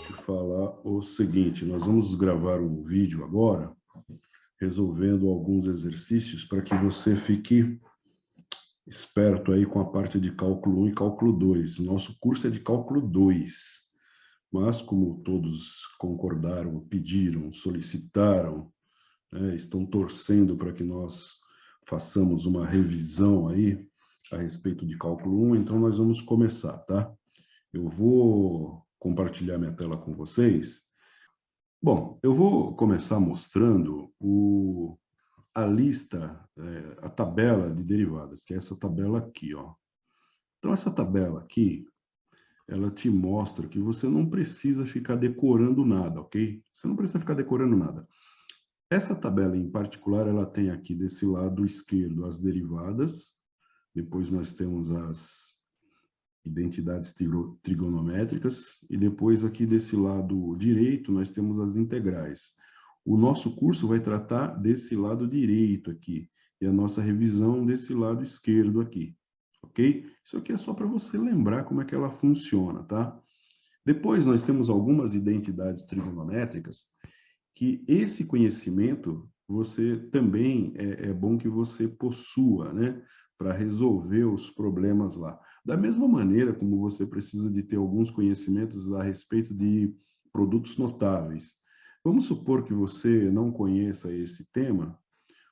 Te falar o seguinte, nós vamos gravar um vídeo agora, resolvendo alguns exercícios para que você fique esperto aí com a parte de cálculo 1 e cálculo 2. Nosso curso é de cálculo 2, mas como todos concordaram, pediram, solicitaram, né, estão torcendo para que nós façamos uma revisão aí a respeito de cálculo 1, então nós vamos começar, tá? Eu vou compartilhar minha tela com vocês. Bom, eu vou começar mostrando a lista, a tabela de derivadas, que é essa tabela aqui, ó. Então, essa tabela aqui, ela te mostra que você não precisa ficar decorando nada, ok? Você não precisa ficar decorando nada. Essa tabela em particular, ela tem aqui desse lado esquerdo as derivadas, depois nós temos as identidades trigonométricas, e depois aqui desse lado direito nós temos as integrais. O nosso curso vai tratar desse lado direito aqui, e a nossa revisão desse lado esquerdo aqui, ok? Isso aqui é só para você lembrar como é que ela funciona, tá? Depois nós temos algumas identidades trigonométricas, que esse conhecimento você também é bom que você possua, né? Para resolver os problemas lá. Da mesma maneira como você precisa de ter alguns conhecimentos a respeito de produtos notáveis. Vamos supor que você não conheça esse tema,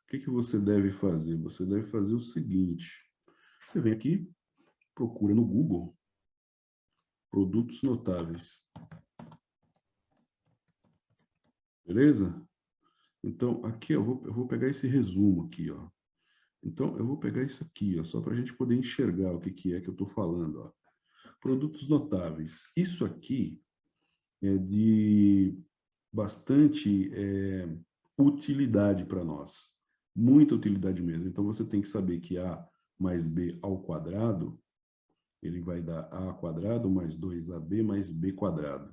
o que você deve fazer? Você deve fazer o seguinte, você vem aqui, procura no Google, produtos notáveis. Beleza? Então, aqui eu vou pegar esse resumo aqui, ó. Então, eu vou pegar isso aqui, ó, só para a gente poder enxergar o que é que eu estou falando, ó. Produtos notáveis. Isso aqui é de bastante utilidade para nós. Muita utilidade mesmo. Então, você tem que saber que A mais B ao quadrado, ele vai dar A quadrado mais 2AB mais B quadrado.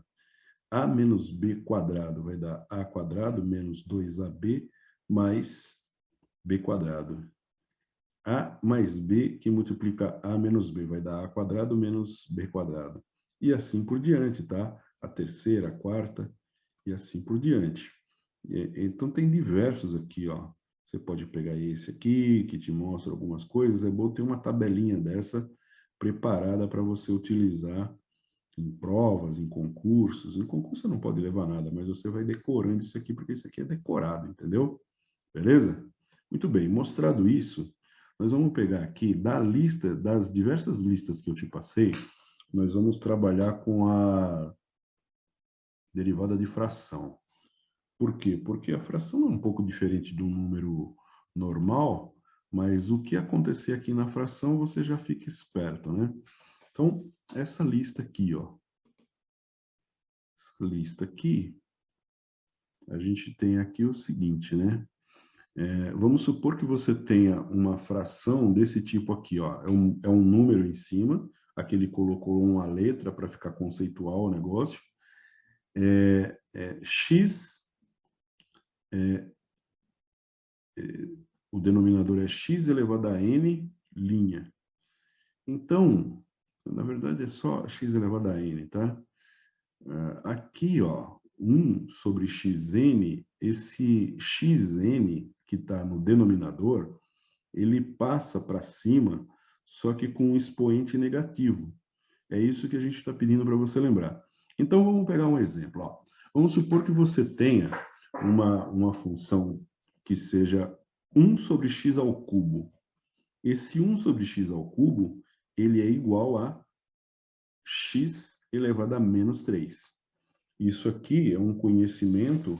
A menos B quadrado vai dar A quadrado menos 2AB mais B quadrado. A mais B que multiplica A menos B vai dar A quadrado menos B quadrado. E assim por diante, tá? A terceira, a quarta e assim por diante. Então tem diversos aqui, ó. Você pode pegar esse aqui, que te mostra algumas coisas. É bom ter uma tabelinha dessa preparada para você utilizar em provas, em concursos. Em concurso você não pode levar nada, mas você vai decorando isso aqui, porque isso aqui é decorado, entendeu? Beleza? Muito bem, mostrado isso, nós vamos pegar aqui da lista, das diversas listas que eu te passei, nós vamos trabalhar com a derivada de fração. Por quê? Porque a fração é um pouco diferente do número normal, mas o que acontecer aqui na fração você já fica esperto, né? Então, essa lista aqui, ó. Essa lista aqui, a gente tem aqui o seguinte, né? Vamos supor que você tenha uma fração desse tipo aqui, ó. É um número em cima, aqui ele colocou uma letra para ficar conceitual o negócio. X, o denominador é x elevado a n, linha. Então, na verdade é só x elevado a n, tá? Aqui, ó, 1 sobre xn, esse xn que está no denominador, ele passa para cima, só que com um expoente negativo. É isso que a gente está pedindo para você lembrar. Então, vamos pegar um exemplo. Ó. Vamos supor que você tenha uma função que seja 1 sobre x ao cubo. Esse 1 sobre x ao cubo, ele é igual a x elevado a menos 3. Isso aqui é um conhecimento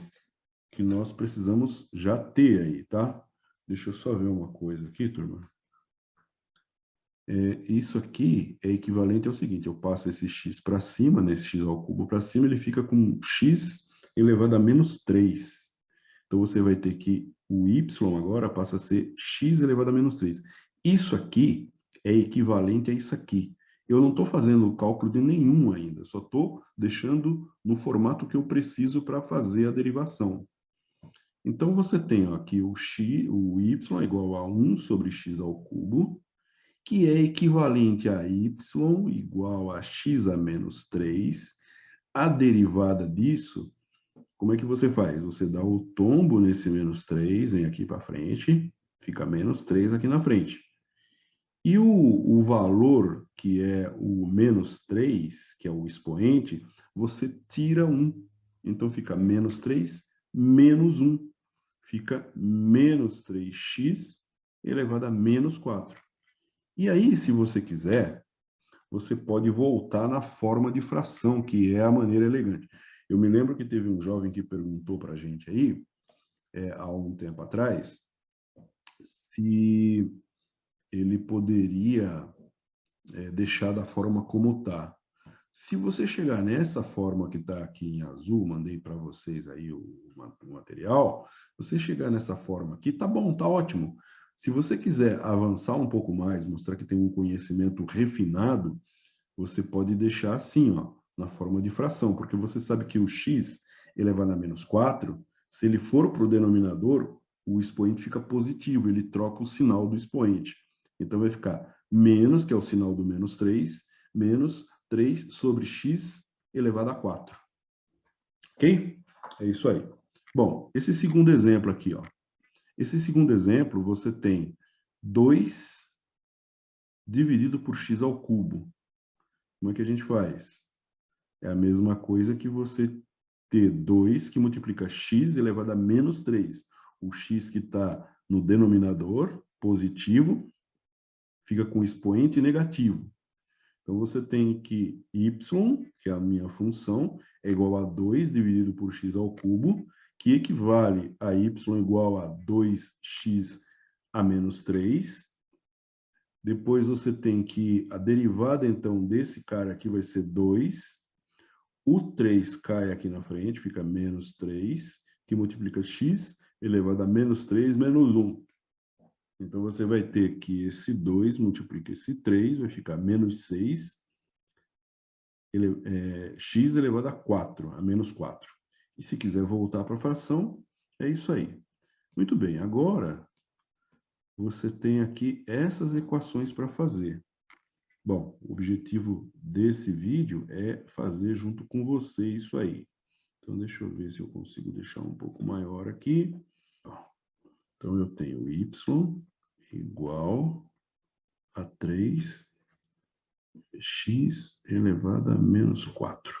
que nós precisamos já ter aí, tá? Deixa eu só ver uma coisa aqui, turma. Isso aqui é equivalente ao seguinte, eu passo esse x para cima, né, esse x ao cubo para cima, ele fica com x elevado a menos 3. Então, você vai ter que o y agora passa a ser x elevado a menos 3. Isso aqui é equivalente a isso aqui. Eu não estou fazendo o cálculo de nenhum ainda, só estou deixando no formato que eu preciso para fazer a derivação. Então, você tem aqui o y é igual a 1 sobre x ao cubo, que é equivalente a y igual a x a menos 3. A derivada disso, como é que você faz? Você dá o tombo nesse menos 3, vem aqui para frente, fica menos 3 aqui na frente. E o valor, que é o menos 3, que é o expoente, você tira 1. Então, fica menos 3 menos 1. Fica menos 3x elevado a menos 4. E aí, se você quiser, você pode voltar na forma de fração, que é a maneira elegante. Eu me lembro que teve um jovem que perguntou para a gente aí, há um tempo atrás, se ele poderia deixar da forma como está. Se você chegar nessa forma que está aqui em azul, mandei para vocês aí o material, você chegar nessa forma aqui, tá bom, tá ótimo. Se você quiser avançar um pouco mais, mostrar que tem um conhecimento refinado, você pode deixar assim, ó, na forma de fração, porque você sabe que o x elevado a menos 4, se ele for para o denominador, o expoente fica positivo, ele troca o sinal do expoente. Então, vai ficar menos, que é o sinal do menos 3, menos 3 sobre x elevado a 4. Ok? É isso aí. Bom, esse segundo exemplo aqui, ó. Esse segundo exemplo, você tem 2 dividido por x ao cubo. Como é que a gente faz? É a mesma coisa que você ter 2 que multiplica x elevado a menos 3. O x que está no denominador, positivo, fica com expoente negativo. Então, você tem que y, que é a minha função, é igual a 2 dividido por x ao cubo, que equivale a y igual a 2x a menos 3. Depois, você tem que a derivada, então, desse cara aqui vai ser 2. O 3 cai aqui na frente, fica menos 3, que multiplica x elevado a menos 3 menos 1. Então, você vai ter que esse 2 multiplica esse 3, vai ficar menos 6, x elevado a 4, a menos 4. E se quiser voltar para a fração, é isso aí. Muito bem, agora você tem aqui essas equações para fazer. Bom, o objetivo desse vídeo é fazer junto com você isso aí. Então, deixa eu ver se eu consigo deixar um pouco maior aqui. Então, eu tenho y igual a 3x elevado a menos 4.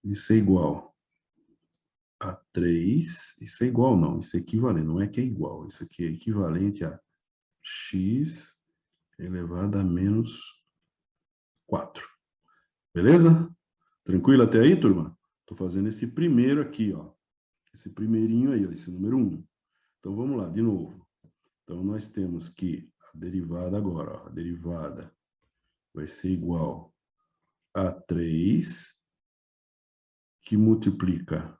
Isso é igual a 3. Isso é igual, não. Isso é equivalente. Não é que é igual. Isso aqui é equivalente a x elevado a menos 4. Beleza? Tranquilo até aí, turma? Estou fazendo esse primeiro aqui, ó. Esse primeirinho aí, ó, esse número 1. Então, vamos lá, de novo. Então, nós temos que a derivada agora, ó, a derivada vai ser igual a 3, que multiplica,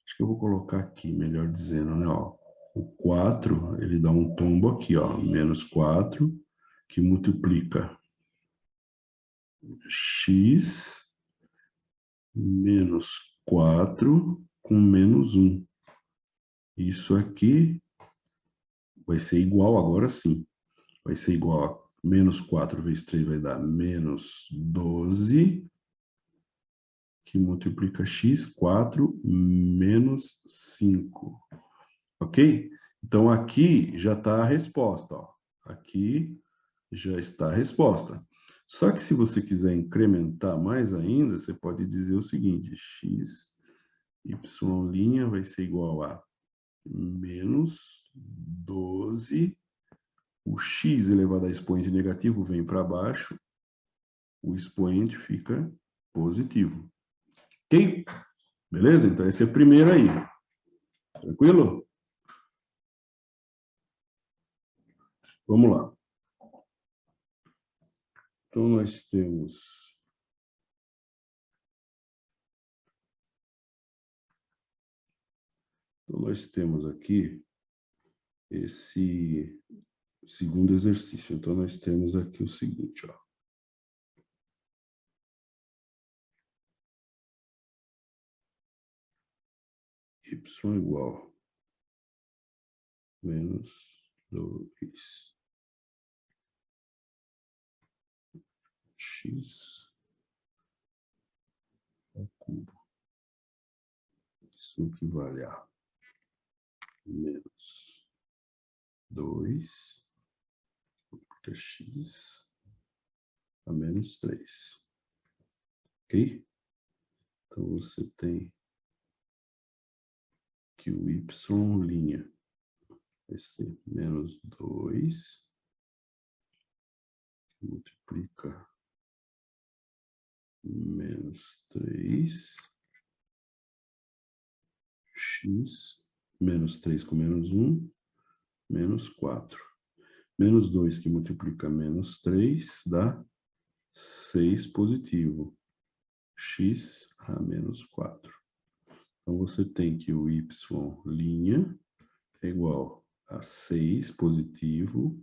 acho que eu vou colocar aqui, melhor dizendo, né? Ó, o 4, ele dá um tombo aqui, ó, menos 4, que multiplica x menos 4 com menos 1. Isso aqui vai ser igual, agora sim, vai ser igual a menos 4 vezes 3 vai dar menos 12, que multiplica x, 4 menos 5. Ok? Então, aqui já está a resposta. Ó. Aqui já está a resposta. Só que se você quiser incrementar mais ainda, você pode dizer o seguinte, x, y' vai ser igual a menos 12, o x elevado a expoente negativo vem para baixo, o expoente fica positivo. Ok? Beleza? Então, esse é o primeiro aí. Tranquilo? Vamos lá. Então, nós temos aqui esse segundo exercício. Então, nós temos aqui o seguinte, ó. Y igual menos 2 x ao cubo. Isso equivale a menos 2 multiplica x a menos 3. Ok? Então, você tem que o y' vai ser menos 2 multiplica menos 3 x menos 3 com menos 1, menos 4. Menos 2 que multiplica menos 3 dá 6 positivo. X a menos 4. Então, você tem que o y' é igual a 6 positivo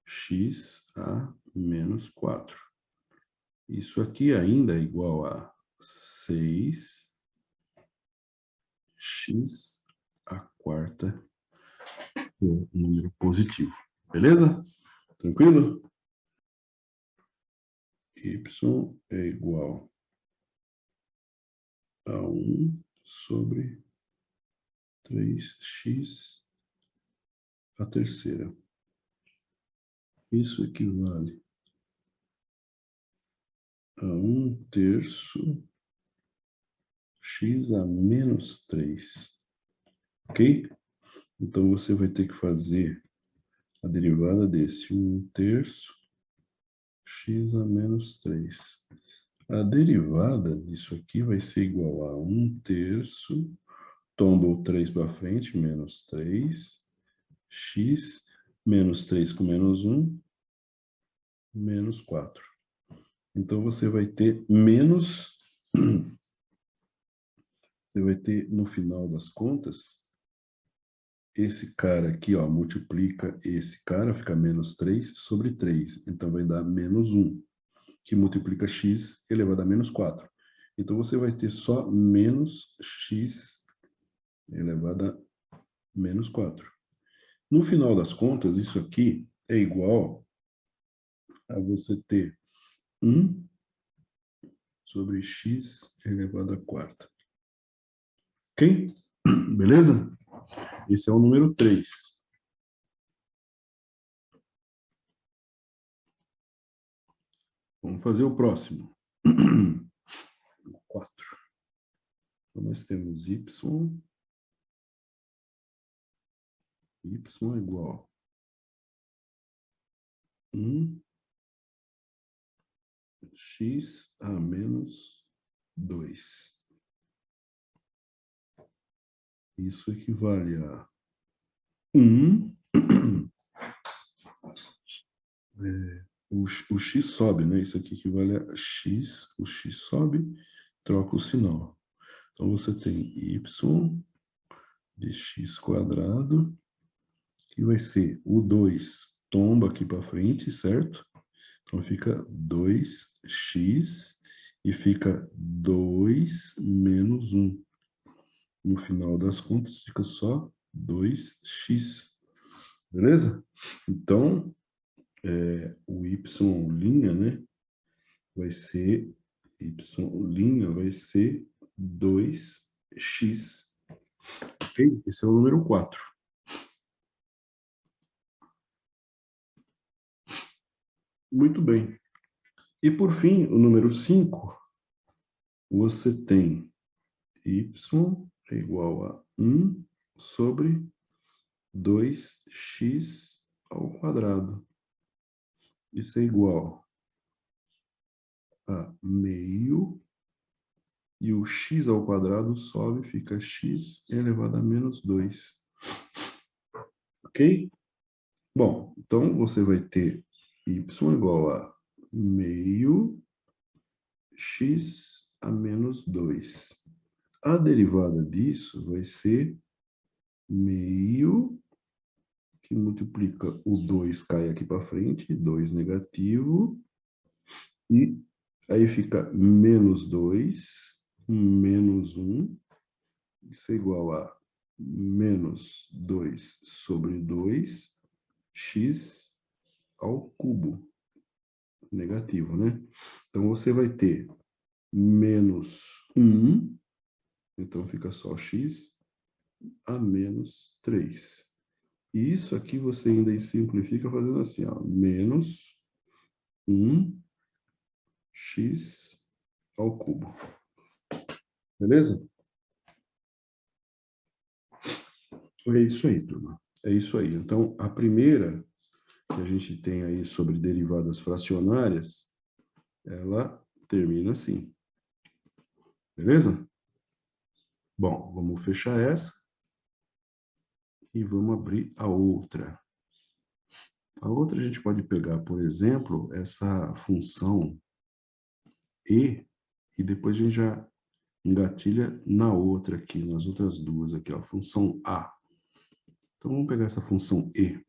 x a menos 4. Isso aqui ainda é igual a 6 x a quarta, que é um número positivo. Beleza? Tranquilo? Y é igual a 1 sobre 3x a terceira. Isso equivale a 1/3 x a menos 3. Ok? Então, você vai ter que fazer a derivada desse 1/3 x a menos 3. A derivada disso aqui vai ser igual a 1/3, tomba o 3 para frente, menos 3, x, menos 3 com menos 1, menos 4. Então, você vai ter menos... Você vai ter, no final das contas, esse cara aqui, ó, multiplica esse cara, fica menos 3 sobre 3. Então, vai dar menos 1, que multiplica x elevado a menos 4. Então, você vai ter só menos x elevado a menos 4. No final das contas, isso aqui é igual a você ter 1 sobre x elevado a quarta. Ok? Beleza? Esse é o número 3. Vamos fazer o próximo. 4. Então, nós temos y é igual a 1 x a menos 2. Isso equivale a 1. O x sobe, né? Isso aqui equivale a x. O x sobe, troca o sinal. Então, você tem y de x quadrado, que vai ser o 2 tomba aqui para frente, certo? Então, fica 2x e fica 2 menos 1. No final das contas, fica só 2x. Beleza? Então, o y', né? Vai ser, y' vai ser 2x. Ok? Esse é o número 4. Muito bem. E por fim, o número 5, você tem y é igual a 1 sobre 2x ao quadrado. Isso é igual a meio, e o x ao quadrado sobe, fica x elevado a menos 2. Ok? Bom, então você vai ter y igual a meio x a menos 2. A derivada disso vai ser meio, que multiplica o 2, cai aqui para frente, 2 negativo, e aí fica menos 2, menos 1, isso é igual a menos 2 sobre 2, x ao cubo. negativo, né? Então, você vai ter menos 1, então fica só x a menos 3. E isso aqui você ainda simplifica fazendo assim, ó, menos 1x ao cubo. Beleza? É isso aí, turma. É isso aí. Então, a primeira que a gente tem aí sobre derivadas fracionárias, ela termina assim. Beleza? Bom, vamos fechar essa e vamos abrir a outra. A outra a gente pode pegar, por exemplo, essa função e depois a gente já engatilha na outra aqui, nas outras duas aqui, ó, função a. Então, vamos pegar essa função e.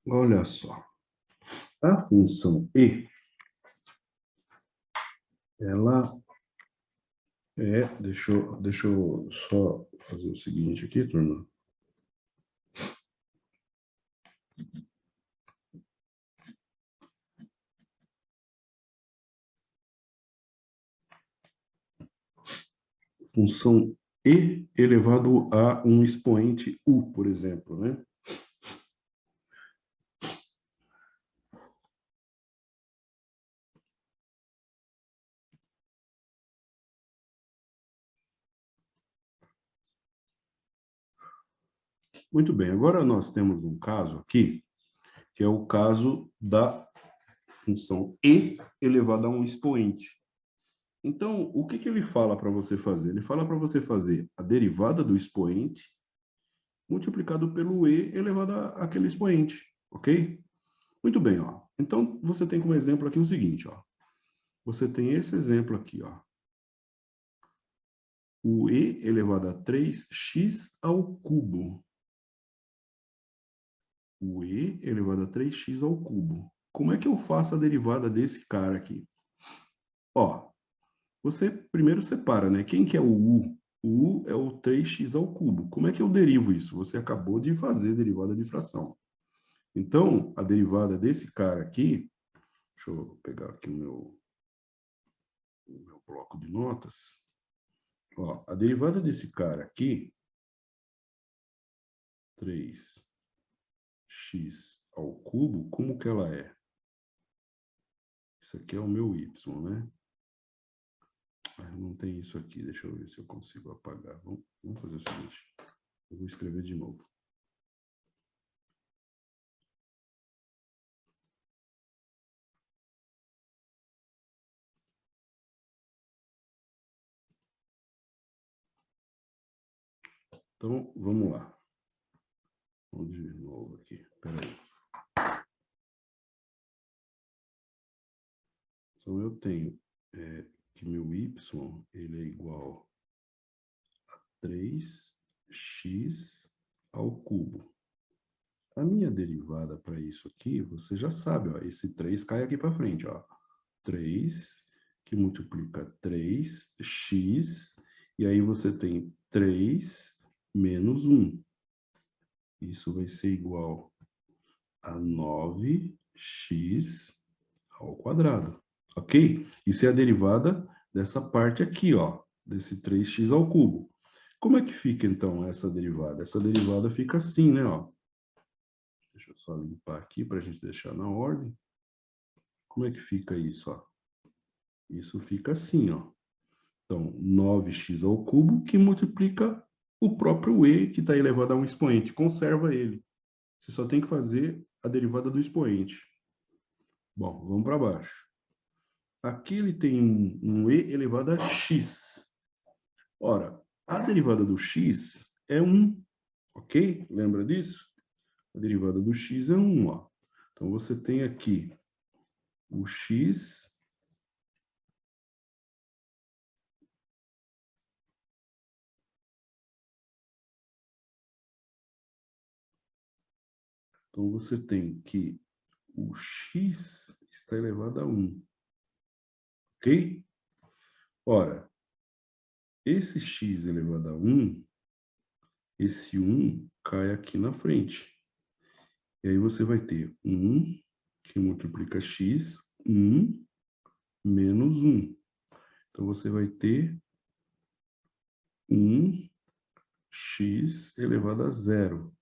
Olha só. A função e, ela deixa eu só fazer o seguinte aqui, turma. Função e elevado a um expoente u, por exemplo, né? Muito bem, agora nós temos um caso aqui, que é o caso da função e elevado a um expoente. Então, o que que ele fala para você fazer? Ele fala para você fazer a derivada do expoente multiplicado pelo e elevado àquele expoente, ok? Muito bem, ó. Então, você tem como exemplo aqui o seguinte, ó. Você tem esse exemplo aqui, ó. O e elevado a 3x ao cubo. O e elevado a 3x ao cubo. Como é que eu faço a derivada desse cara aqui? Ó, você primeiro separa, né? Quem que é o u? O u é o 3x ao cubo. Como é que eu derivo isso? Você acabou de fazer derivada de fração. Então, a derivada desse cara aqui, deixa eu pegar aqui o meu bloco de notas. Ó, a derivada desse cara aqui, 3x ao cubo, como que ela é? Isso aqui é o meu y, né? Não tem isso aqui, deixa eu ver se eu consigo apagar. Vamos fazer o seguinte, eu vou escrever de novo. Então, vamos lá. Vamos de novo aqui, peraí. Então, eu tenho que meu y, ele é igual a 3x ao cubo. A minha derivada para isso aqui, você já sabe, ó, esse 3 cai aqui para frente, ó. 3, que multiplica 3x, e aí você tem 3 menos 1. Isso vai ser igual a 9x ao quadrado, ok? Isso é a derivada dessa parte aqui, ó, desse 3x ao cubo. Como é que fica, então, essa derivada? Essa derivada fica assim, né, ó. Deixa eu só limpar aqui para a gente deixar na ordem. Como é que fica isso, ó? Isso fica assim, ó. Então, 9x ao cubo, que multiplica o próprio e, que está elevado a um expoente. Conserva ele. Você só tem que fazer a derivada do expoente. Bom, vamos para baixo. Aqui ele tem um e elevado a x. Ora, a derivada do x é 1, ok? Lembra disso? A derivada do x é 1, ó. Então, você tem aqui o x Então, você tem que o x está elevado a 1. Ok? Ora, esse x elevado a 1, esse 1 cai aqui na frente. E aí você vai ter 1, que multiplica x, 1 menos 1. Então, você vai ter 1x elevado a 0.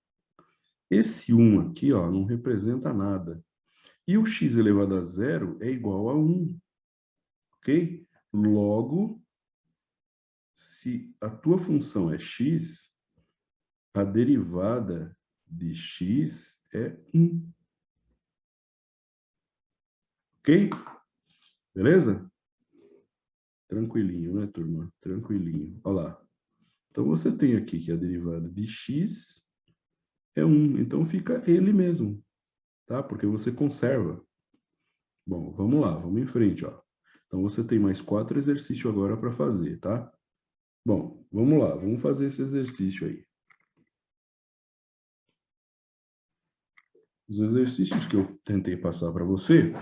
Esse 1 aqui, ó, não representa nada. E o x elevado a 0 é igual a 1. Ok? Logo, se a tua função é x, a derivada de x é 1. Ok? Beleza? Tranquilinho, né, turma? Tranquilinho. Olha lá. Então, você tem aqui que a derivada de x é 1. Então, fica ele mesmo, tá? Porque você conserva. Bom, vamos lá, vamos em frente, ó. Então, você tem mais 4 exercícios agora para fazer, tá? Bom, vamos lá, vamos fazer esse exercício aí. Os exercícios que eu tentei passar para você,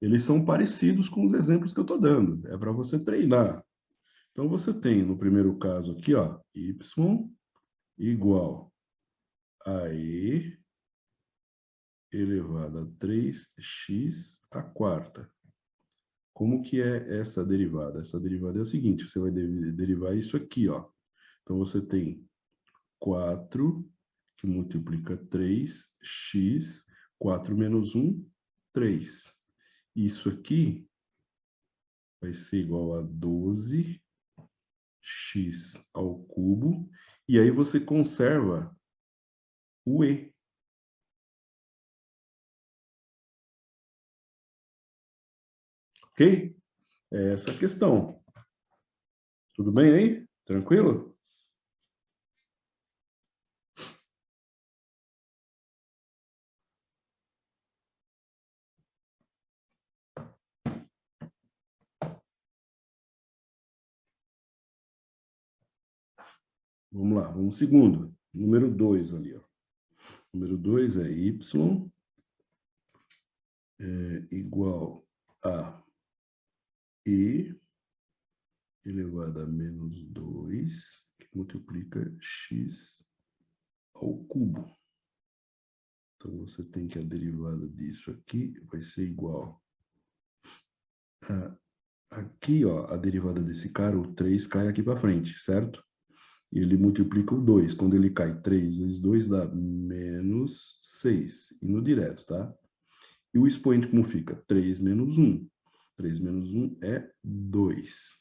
eles são parecidos com os exemplos que eu estou dando. É para você treinar. Então, você tem, no primeiro caso aqui, ó, y igual a e elevado a 3x à quarta. Como que é essa derivada? Essa derivada é o seguinte, você vai derivar isso aqui, ó. Então, você tem 4, que multiplica 3x, 4 menos 1, 3. Isso aqui vai ser igual a 12x ao cubo. E aí você conserva o e. Ok? É essa a questão. Tudo bem aí? Tranquilo? Vamos lá, vamos segundo. Número 2 ali, ó. Número 2 é y igual a e elevado a menos 2, que multiplica x ao cubo. Então, você tem que a derivada disso aqui vai ser igual a... Aqui, ó, a derivada desse cara, o 3 cai aqui para frente, certo? E ele multiplica o 2. Quando ele cai 3 vezes 2 dá menos 6. Indo direto, tá? E o expoente como fica? 3 menos 1. 3 menos 1 é 2.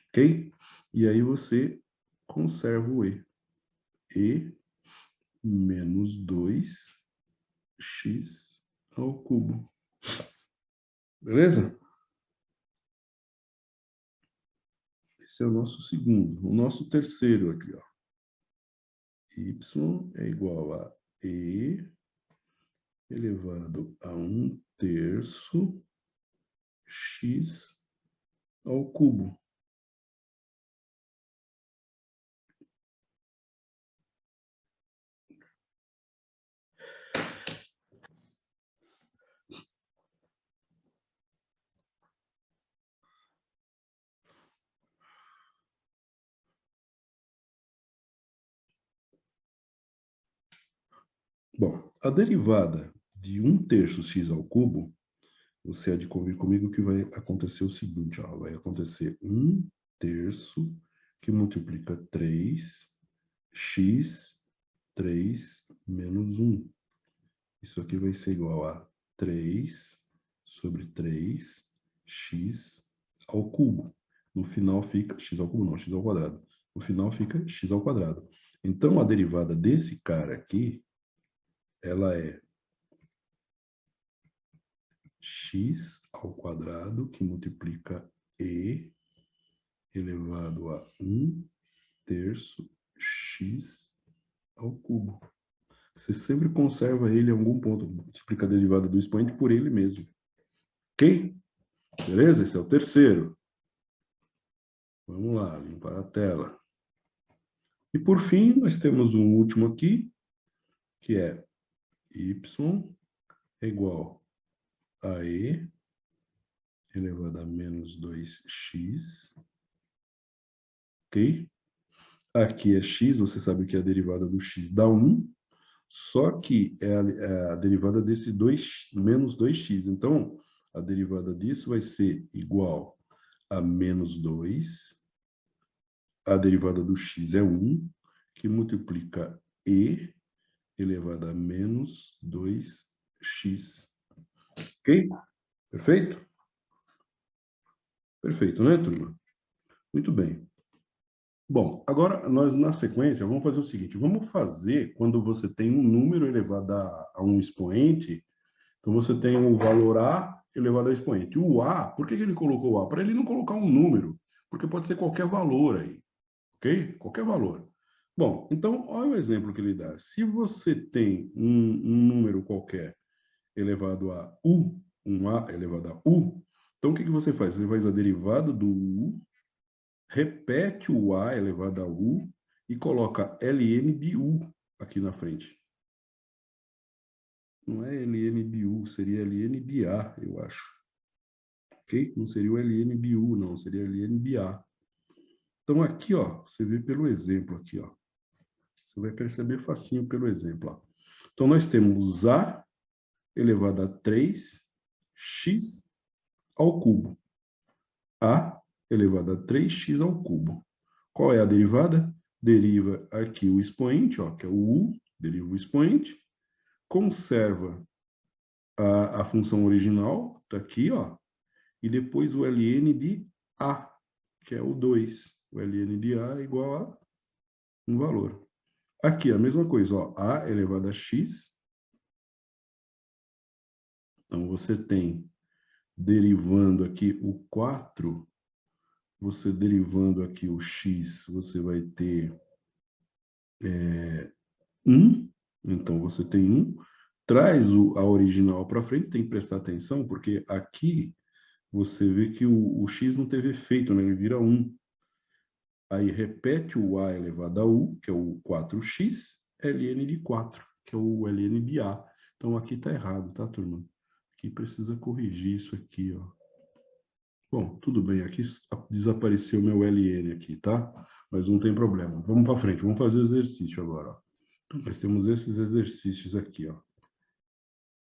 Ok? E aí você conserva o e. E menos 2x ao cubo. Beleza? Esse é o nosso segundo. O nosso terceiro aqui, ó. Y é igual a e elevado a 1/3 x ao cubo. Bom, a derivada de 1/3 x ao cubo, você há de convir comigo que vai acontecer o seguinte, ó, vai acontecer 1/3 que multiplica 3x 3 menos 1. Isso aqui vai ser igual a 3 sobre 3x ao cubo. No final fica x ao cubo, não, x ao quadrado. No final fica x ao quadrado. Então, a derivada desse cara aqui, ela é x ao quadrado, que multiplica e elevado a 1/3 x ao cubo. Você sempre conserva ele em algum ponto, multiplica a derivada do expoente por ele mesmo. Ok? Beleza? Esse é o terceiro. Vamos lá, limpar a tela. E por fim, nós temos um último aqui, que é y é igual a e elevado a menos 2x. Ok? Aqui é x, você sabe que a derivada do x dá 1. Só que é a derivada desse 2, menos 2x. Então, a derivada disso vai ser igual a menos 2. A derivada do x é 1, que multiplica e elevado a menos 2x. Ok? Perfeito? Perfeito, né, turma? Muito bem. Bom, agora nós na sequência vamos fazer o seguinte, vamos fazer quando você tem um número elevado a um expoente, então você tem o valor A elevado ao expoente. O A, por que ele colocou o A? Para ele não colocar um número, porque pode ser qualquer valor aí, ok? Qualquer valor. Bom, então olha o exemplo que ele dá. Se você tem um número qualquer elevado a U, um A elevado a U, então o que você faz? Você faz a derivada do U, repete o A elevado a U e coloca ln de U aqui na frente. Não é ln de U, seria ln de A, eu acho. Ok? Não seria o ln de U, não, seria ln de A. Então aqui, ó, você vê pelo exemplo aqui, ó. Você vai perceber facinho pelo exemplo, ó. Então nós temos A elevado a 3x ao cubo. A elevado a 3x ao cubo. Qual é a derivada? Deriva aqui o expoente, ó, que é o U, deriva o expoente, conserva a função original, está aqui, ó, e depois o ln de A, que é o 2. O ln de A é igual a um valor. Aqui, a mesma coisa, ó, A elevado a x. Então, você tem, derivando aqui o 4, você derivando aqui o x, você vai ter 1. Então, você tem 1. Traz a original para frente, tem que prestar atenção, porque aqui você vê que o x não teve efeito, né? Ele vira 1. Aí repete o a elevado a u, que é o 4x, ln de 4, que é o ln de a. Então aqui está errado, tá, turma? Aqui precisa corrigir isso aqui, ó. Bom, tudo bem, aqui desapareceu meu ln aqui, tá? Mas não tem problema. Vamos para frente, vamos fazer o exercício agora, ó. Então, nós temos esses exercícios aqui, ó.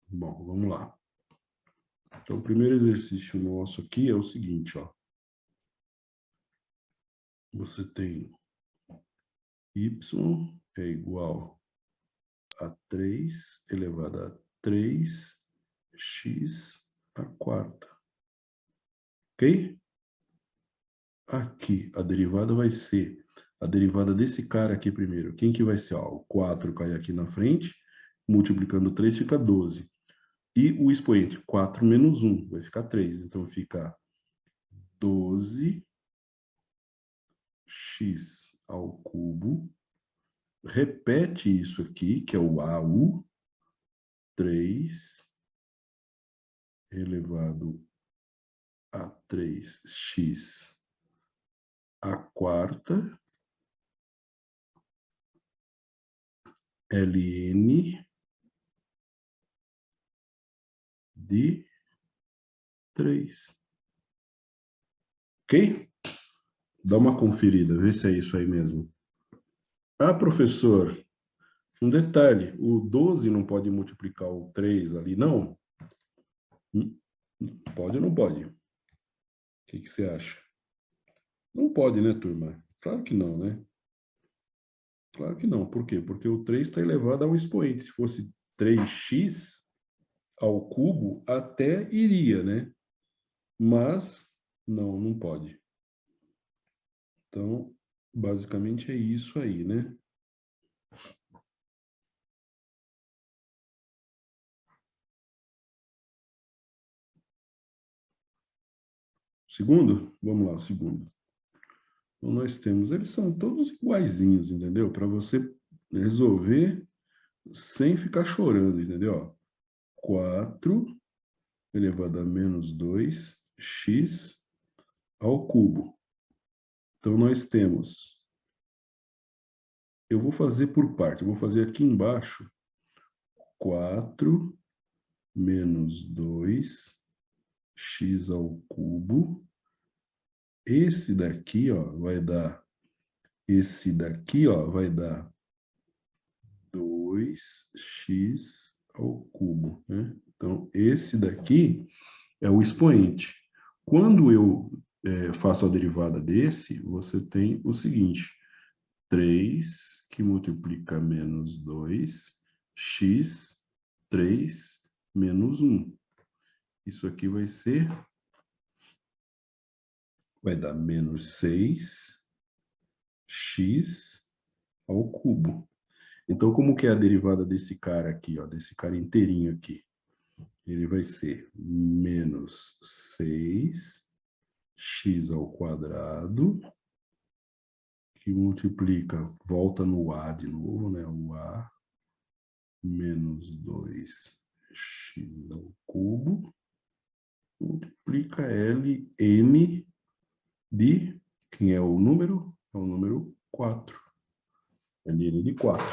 Bom, vamos lá. Então, o primeiro exercício nosso aqui é o seguinte, ó. Você tem y é igual a 3 elevado a 3x à quarta. Ok? Aqui, a derivada vai ser a derivada desse cara aqui primeiro. Quem que vai ser? Ó, o 4 cai aqui na frente, multiplicando 3 fica 12. E o expoente, 4 menos 1, vai ficar 3. Então, fica 12x ao cubo. Repete isso aqui, que é o AU, 3 elevado a 3x à quarta, ln de 3. Ok? Dá uma conferida, vê se é isso aí mesmo. Ah, professor, um detalhe, o 12 não pode multiplicar o 3 ali, não? Pode ou não pode? O que você acha? Não pode, né, turma? Claro que não, né? Claro que não. Por quê? Porque o 3 está elevado a um expoente. Se fosse 3x ao cubo, até iria, né? Mas, não pode. Então, basicamente é isso aí, né? Segundo? Vamos lá, o segundo. Então, nós temos, eles são todos iguaizinhos, entendeu? Para você resolver sem ficar chorando, entendeu? 4 elevado a menos 2x ao cubo. Então, nós temos... Eu vou fazer por parte. Eu vou fazer aqui embaixo 4 menos 2x ao cubo. Esse daqui, ó, vai dar... Esse daqui, ó, vai dar 2 2x ao cubo, né? Então, esse daqui é o expoente. Quando eu faço a derivada desse, você tem o seguinte, 3 que multiplica menos 2, x, 3 menos 1. Isso aqui vai dar menos 6x ao cubo. Então, como que é a derivada desse cara aqui, ó, desse cara inteirinho aqui? Ele vai ser menos 6x ao quadrado, que multiplica, volta no A de novo, né? O A menos 2x ao cubo, multiplica Ln de, quem é o número? É o número 4. Ln de 4.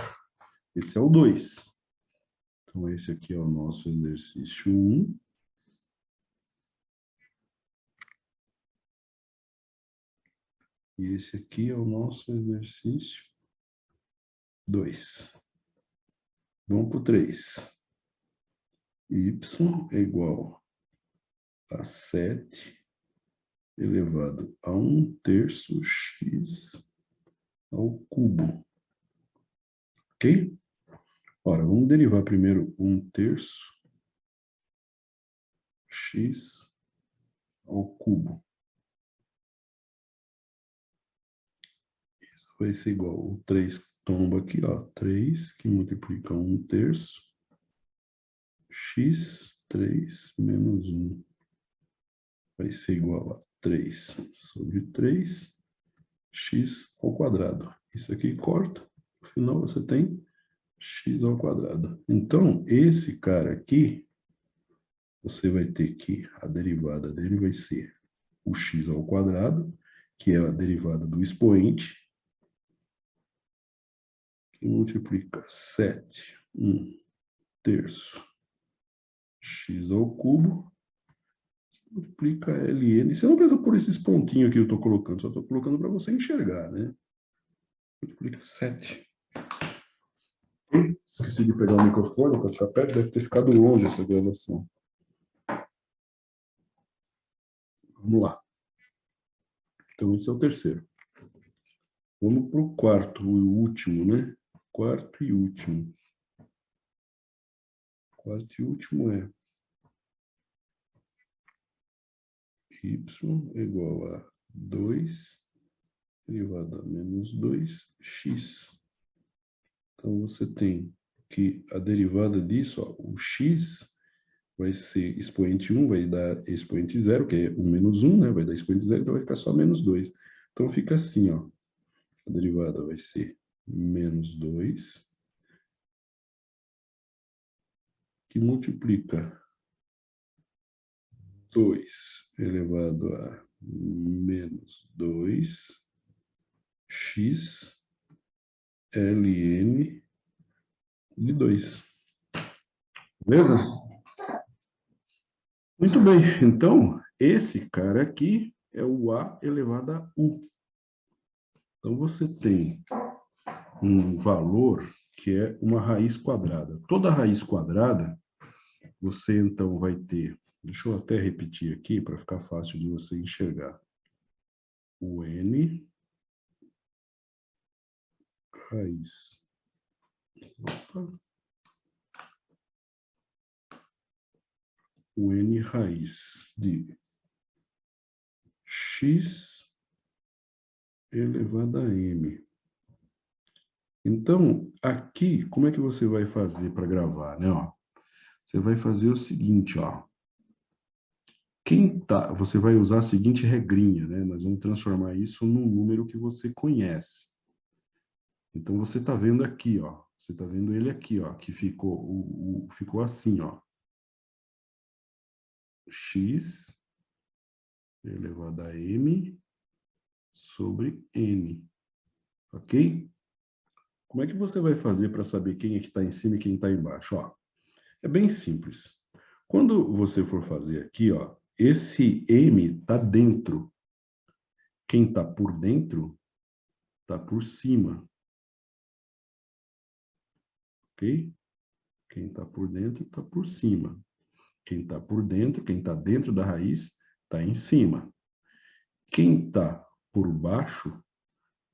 Esse é o 2. Então, esse aqui é o nosso exercício 1. E esse aqui é o nosso exercício 2. Vamos para o 3. Y é igual a 7 elevado a 1/3 x ao cubo. Ok? Ora, vamos derivar primeiro 1/3 x ao cubo. Isso vai ser igual, o 3 tomba aqui, ó, 3 que multiplica 1/3 x 3 menos 1. Vai ser igual a 3 sobre 3 x ao quadrado. Isso aqui corta, no final você tem x ao quadrado. Então, esse cara aqui, você vai ter que, a derivada dele vai ser o x ao quadrado, que é a derivada do expoente, que multiplica 7, 1/3 x ao cubo, multiplica Ln. Você não precisa pôr esses pontinhos que eu estou colocando, só estou colocando para você enxergar, né? Multiplica 7. Esqueci de pegar o microfone para ficar perto, deve ter ficado longe essa gravação. Vamos lá. Então, esse é o terceiro. Vamos para o quarto, o último, né? Quarto e último. Quarto e último é y é igual a 2 elevado a menos 2x. Então, você tem que a derivada disso, ó, o x vai ser expoente 1, vai dar expoente 0, que é o menos 1, né? Vai dar expoente 0, então vai ficar só menos 2. Então, fica assim, ó. A derivada vai ser menos 2, que multiplica 2 elevado a menos 2x ln de 2. Beleza? Muito bem. Então, esse cara aqui é o A elevado a U. Então, você tem um valor que é uma raiz quadrada. Toda raiz quadrada, você então vai ter, deixa eu até repetir aqui para ficar fácil de você enxergar. O N raiz. O N raiz de x elevado a m. Então, aqui, como é que você vai fazer para gravar, né? Ó, você vai fazer o seguinte, ó. Você vai usar a seguinte regrinha, né? Nós vamos transformar isso num número que você conhece. Então, você está vendo aqui, ó. Você está vendo ele aqui, ó, que ficou assim, ó. X elevado a m sobre n. Ok? Como é que você vai fazer para saber quem é que está em cima e quem está embaixo? Ó, é bem simples. Quando você for fazer aqui, ó, esse m está dentro. Quem está por dentro está por cima. ok? Quem está por dentro está por cima. Quem está por dentro, quem está dentro da raiz, está em cima. Quem está por baixo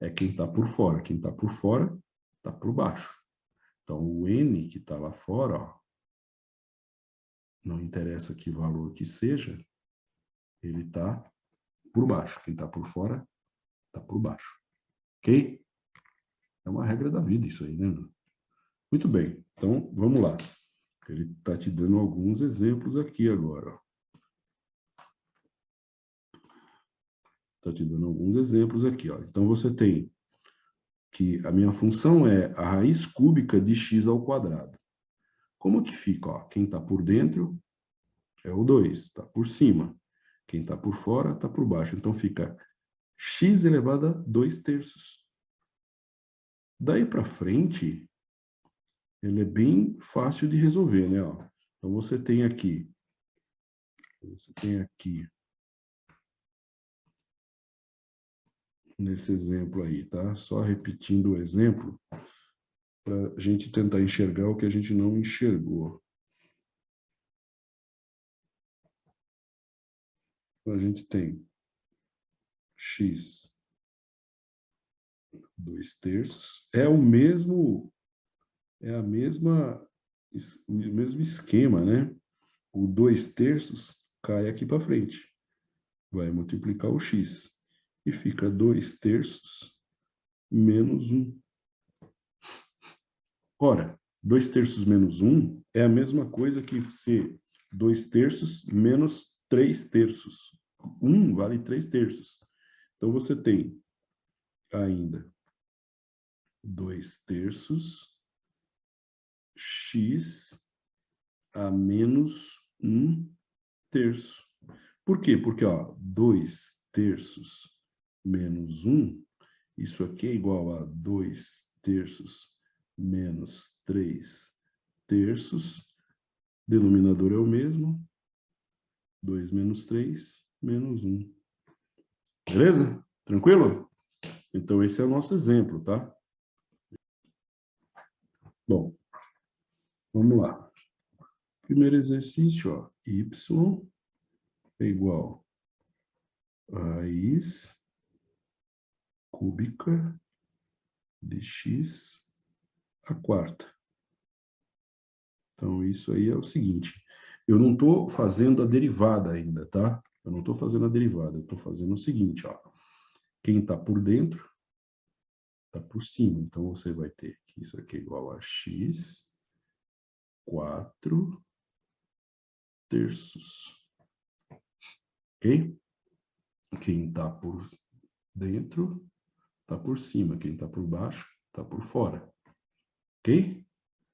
é quem está por fora. Quem está por fora está por baixo. Então, o N que está lá fora, ó, não interessa que valor que seja, ele está por baixo. Quem está por fora está por baixo. Ok? É uma regra da vida isso aí, né? Muito bem. Então, vamos lá. Ele está te dando alguns exemplos aqui agora. Está te dando alguns exemplos aqui. Ó. Então, você tem que a minha função é a raiz cúbica de x ao quadrado. Como que fica? Ó? Quem está por dentro é o 2, está por cima. Quem está por fora está por baixo. Então, fica x elevado a 2/3. Daí para frente, ele é bem fácil de resolver, né? Ó. Então, você tem aqui, nesse exemplo aí, tá? Só repetindo o exemplo, para a gente tentar enxergar o que a gente não enxergou. Então, a gente tem x 2/3, é o mesmo esquema, né? O 2/3 cai aqui para frente. Vai multiplicar o x. E fica 2/3 menos 1. Ora, 2/3 menos 1 é a mesma coisa que ser 2/3 menos 3/3. 1 vale 3/3. Então, você tem ainda 2/3 x a menos 1/3. Por quê? Porque, ó, 2/3 menos 1, isso aqui é igual a 2/3 menos 3/3. Denominador é o mesmo. 2 menos 3, menos 1. Beleza? Tranquilo? Então, esse é o nosso exemplo, tá? Bom, vamos lá. Primeiro exercício, ó, y é igual a raiz cúbica de x à quarta. Então, isso aí é o seguinte. Eu não estou fazendo a derivada ainda, tá? Eu não estou fazendo a derivada. Eu estou fazendo o seguinte, ó. Quem está por dentro está por cima. Então, você vai ter que isso aqui é igual a x 4/3. Ok? Quem está por dentro está por cima. Quem está por baixo está por fora. Ok?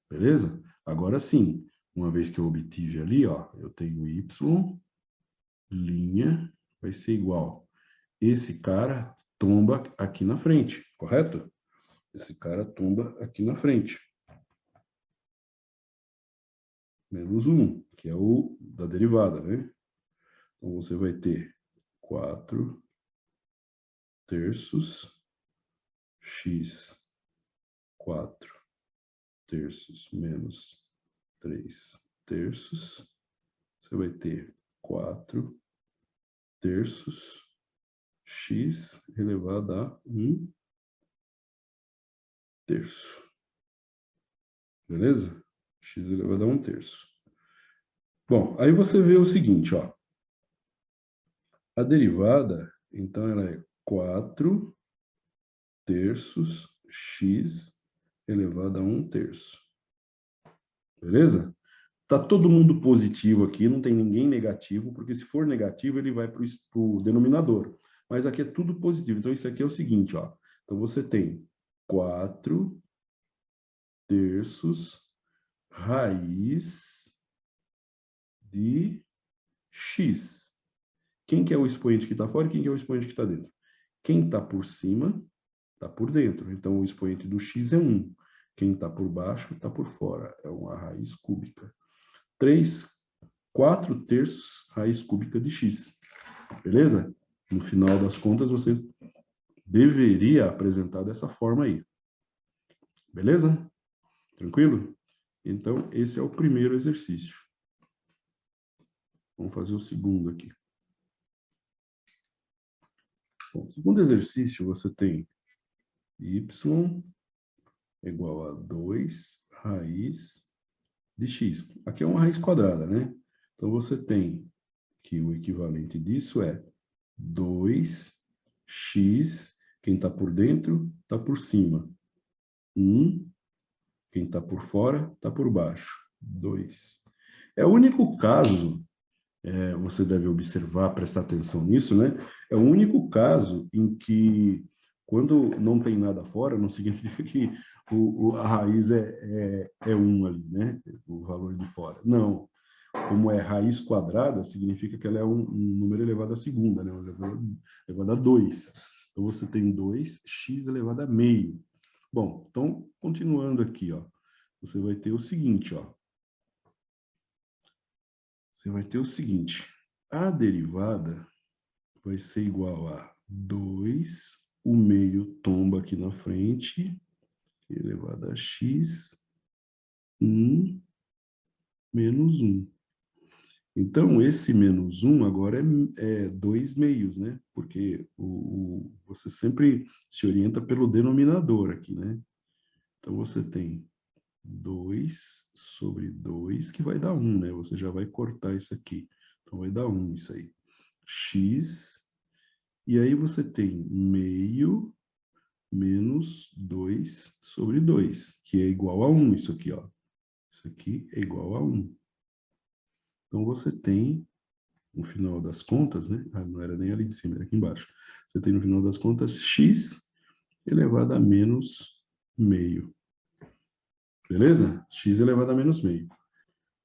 Beleza? Agora sim, uma vez que eu obtive ali, ó, eu tenho y, linha, vai ser igual. Esse cara tomba aqui na frente, correto? Esse cara tomba aqui na frente. Menos 1, que é o da derivada, né? Então, você vai ter 4/3 x 4/3 menos 3/3. Você vai ter 4/3 x elevado a 1/3. Beleza? X elevado a 1/3. Bom, aí você vê o seguinte, ó. A derivada, então, ela é 4/3 x elevado a 1/3. Beleza? Tá todo mundo positivo aqui, não tem ninguém negativo, porque se for negativo, ele vai para o denominador. Mas aqui é tudo positivo. Então, isso aqui é o seguinte, ó. Então, você tem 4/3 raiz de x. Quem que é o expoente que está fora e quem que é o expoente que está dentro? Quem está por cima está por dentro. Então, o expoente do x é 1. Quem está por baixo está por fora. É uma raiz cúbica. 4/3 raiz cúbica de x. Beleza? No final das contas, você deveria apresentar dessa forma aí. Beleza? Tranquilo? Então, esse é o primeiro exercício. Vamos fazer o segundo aqui. Bom, o segundo exercício, você tem y igual a 2 raiz de x. Aqui é uma raiz quadrada, né? Então, você tem que o equivalente disso é 2x, quem está por dentro, está por cima. 1, quem está por fora, está por baixo. 2. É o único caso, você deve observar, prestar atenção nisso, né? É o único caso em que, quando não tem nada fora, não significa que a raiz é 1 ali, né? O valor de fora. Não. Como é raiz quadrada, significa que ela é um número elevado à segunda, né? Elevado a 2. Então, você tem 2x elevado a meio. Bom, então, continuando aqui, ó, você vai ter o seguinte, ó. Você vai ter o seguinte, a derivada vai ser igual a 2, o meio tomba aqui na frente, elevado a x, 1 menos 1. Então, esse menos 1 agora é 2 meios, né? Porque você sempre se orienta pelo denominador aqui, né? Então, você tem 2 sobre 2, que vai dar 1, né? Você já vai cortar isso aqui. Então, vai dar 1 isso aí. X, e aí você tem meio menos 2 sobre 2, que é igual a 1, isso aqui, ó. Isso aqui é igual a 1. Então, você tem, no final das contas, né? Não era nem ali de cima, era aqui embaixo. Você tem, no final das contas, x elevado a menos meio. Beleza? X elevado a menos meio.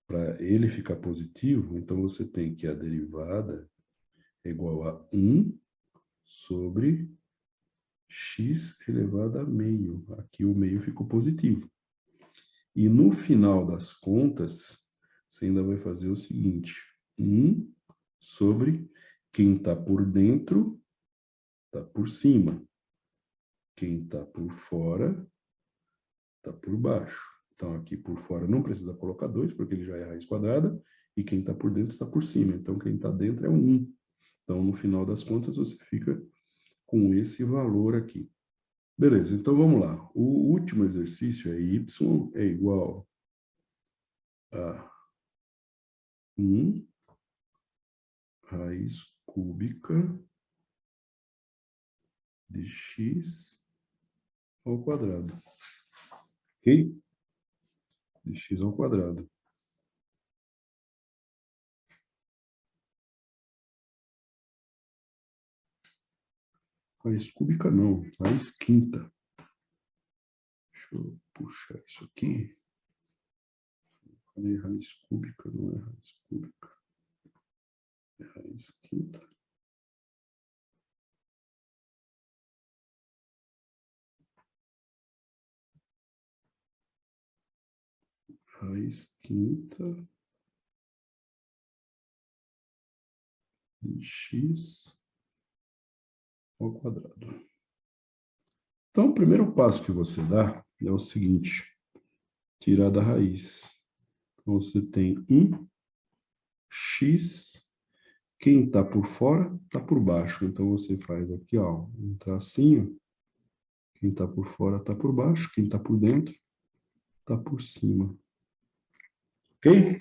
Para ele ficar positivo, então você tem que a derivada é igual a 1 sobre x elevado a meio. Aqui o meio ficou positivo. E no final das contas, você ainda vai fazer o seguinte: 1 sobre quem está por dentro, está por cima. Quem está por fora, está por baixo. Então, aqui por fora não precisa colocar 2, porque ele já é raiz quadrada, e quem está por dentro está por cima. Então, quem está dentro é 1. Então, no final das contas, você fica com esse valor aqui. Beleza, então vamos lá. O último exercício é y é igual a 1 raiz cúbica de x ao quadrado. Ok? De x ao quadrado. Raiz cúbica não, raiz quinta. Deixa eu puxar isso aqui. Falei raiz cúbica, não é raiz cúbica. É raiz quinta. Raiz quinta de x ao quadrado. Então, o primeiro passo que você dá é o seguinte: tirar da raiz. Então, você tem 1x, quem está por fora está por baixo. Então, você faz aqui, ó, um tracinho. Quem está por fora está por baixo, quem está por dentro está por cima. Ok?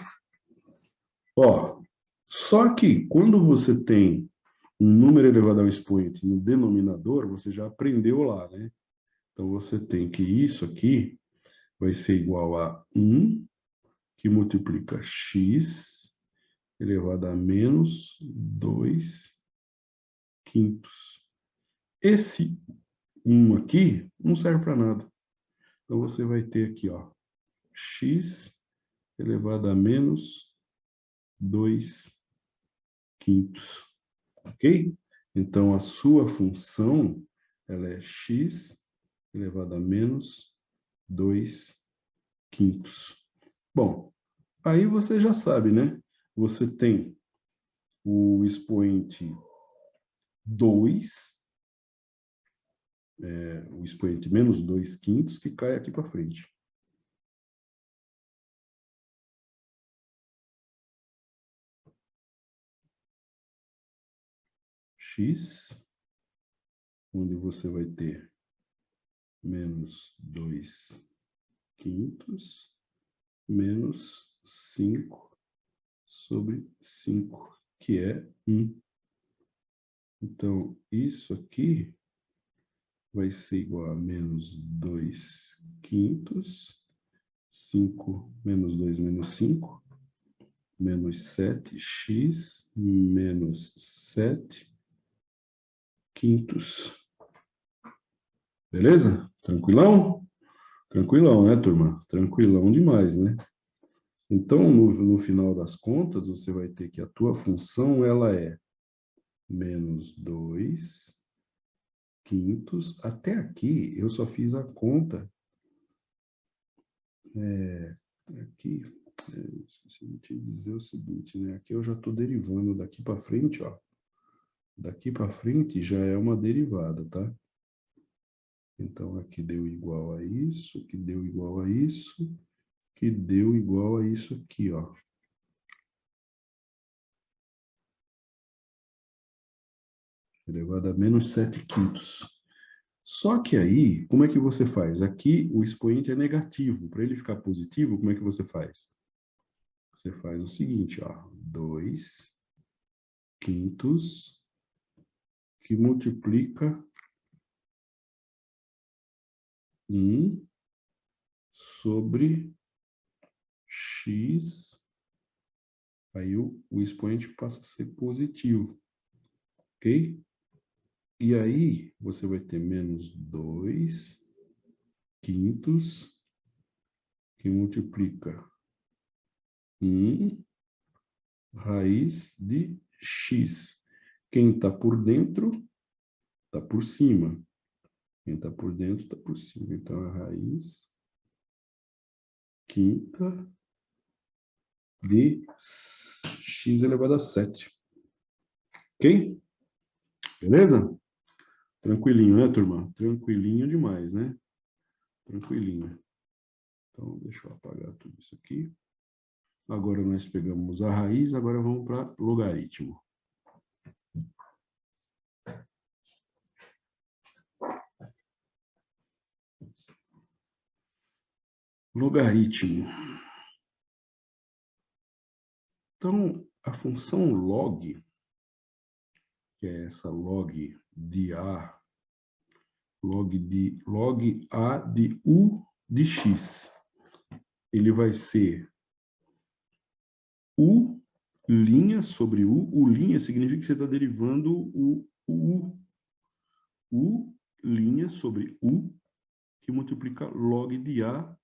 Ó, só que quando você tem um número elevado ao expoente no denominador, você já aprendeu lá, né? Então, você tem que isso aqui vai ser igual a 1, que multiplica x elevado a menos 2 quintos. Esse 1 aqui não serve para nada. Então, você vai ter aqui, ó, x elevado a menos 2 quintos. Ok? Então, a sua função, ela é x elevado a menos 2 quintos. Bom, aí você já sabe, né? Você tem o expoente 2, o expoente menos 2 quintos, que cai aqui para frente. x, onde você vai ter menos 2 quintos, menos 5 sobre 5, que é 1. Então, isso aqui vai ser igual a menos 2 quintos, 5 menos 2 menos 5, menos 7x menos 7 quintos. Beleza? Tranquilão? Tranquilão, né, turma? Tranquilão demais, né? Então, no final das contas, você vai ter que a tua função, ela é menos 2 quintos. Até aqui, eu só fiz a conta. Aqui, esqueci de te dizer o seguinte, né? Aqui eu já estou derivando daqui para frente, ó. Daqui para frente já é uma derivada, tá? Então, aqui deu igual a isso, que deu igual a isso, que deu igual a isso aqui, ó. Elevado a menos 7 quintos. Só que aí, como é que você faz? Aqui o expoente é negativo. Para ele ficar positivo, como é que você faz? Você faz o seguinte, ó. 2 quintos que multiplica 1 sobre x. Aí o expoente passa a ser positivo. Ok? E aí, você vai ter menos 2 quintos que multiplica 1 raiz de x. Quem está por dentro, está por cima. Quem está por dentro, está por cima. Então, a raiz quinta de x elevado a 7. Ok? Beleza? Tranquilinho, né, turma? Tranquilinho demais, né? Tranquilinho. Então, deixa eu apagar tudo isso aqui. Agora nós pegamos a raiz, agora vamos para logaritmo. Logaritmo. Então, a função log, que é essa log de A, log A de U de X, ele vai ser U linha sobre U. U linha significa que você está derivando o U. U linha sobre U, que multiplica log de A,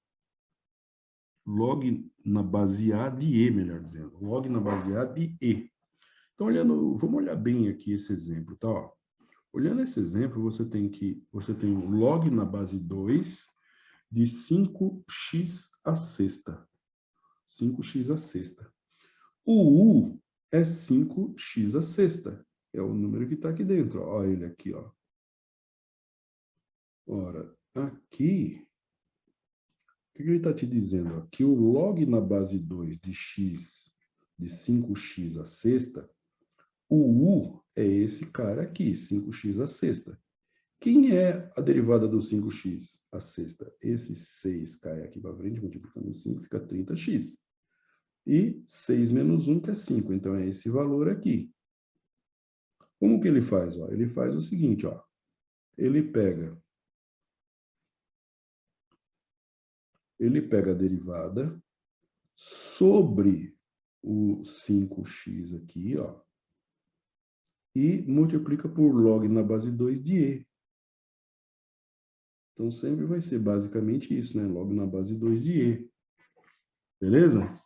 log na base A de E, melhor dizendo. Log na base A de E. Então, vamos olhar bem aqui esse exemplo, tá? Ó, olhando esse exemplo, você tem um log na base 2 de 5x à sexta. 5x à sexta. O U é 5x à sexta. É o número que está aqui dentro. Ó, ele aqui, ó. Ora, aqui, o que ele está te dizendo? Ó? Que o log na base 2 de x, de 5x à sexta, o U é esse cara aqui, 5x à sexta. Quem é a derivada do 5x à sexta? Esse 6 cai aqui para frente, multiplicando 5, fica 30x. E 6 menos 1, que é 5. Então, é esse valor aqui. Como que ele faz? Ó? Ele faz o seguinte, ó. Ele pega a derivada sobre o 5x aqui, ó, e multiplica por log na base 2 de E. Então, sempre vai ser basicamente isso, né? Log na base 2 de E. Beleza?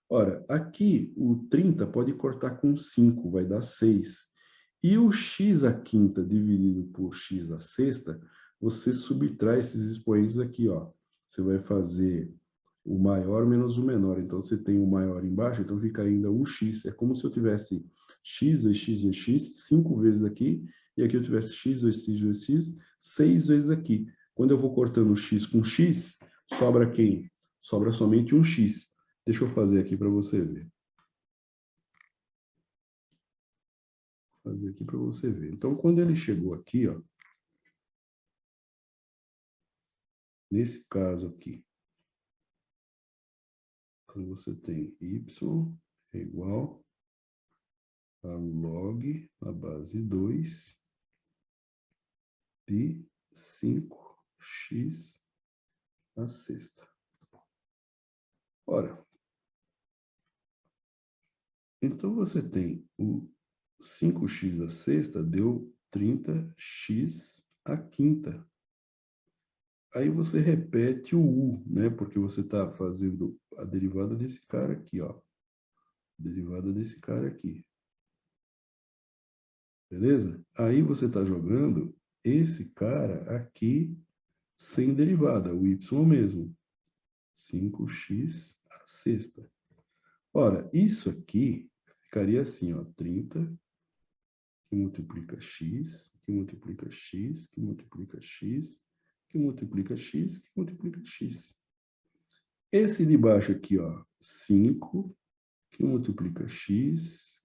Ora, aqui o 30 pode cortar com 5, vai dar 6. E o x à quinta dividido por x à sexta, você subtrai esses expoentes aqui, ó. Você vai fazer o maior menos o menor. Então, você tem o maior embaixo, então fica ainda 1x. É como se eu tivesse x vezes x vezes x, 5 vezes aqui, e aqui eu tivesse x vezes x vezes x, 6 vezes aqui. Quando eu vou cortando x com x, sobra quem? Sobra somente um x. Deixa eu fazer aqui para você ver. fazer aqui para você ver. Então, quando ele chegou aqui, ó, nesse caso aqui, então você tem y é igual a log na base 2 de 5x à sexta. Ora, então você tem o 5x à sexta deu 30x à quinta. Aí você repete o u, né? Porque você está fazendo a derivada desse cara aqui, ó. Derivada desse cara aqui. Beleza? Aí você está jogando esse cara aqui sem derivada, o y mesmo. 5x à sexta. Ora, isso aqui ficaria assim, ó. 30 que multiplica x, que multiplica x, que multiplica x, que multiplica x, que multiplica x. Esse de baixo aqui, ó, 5, que multiplica x,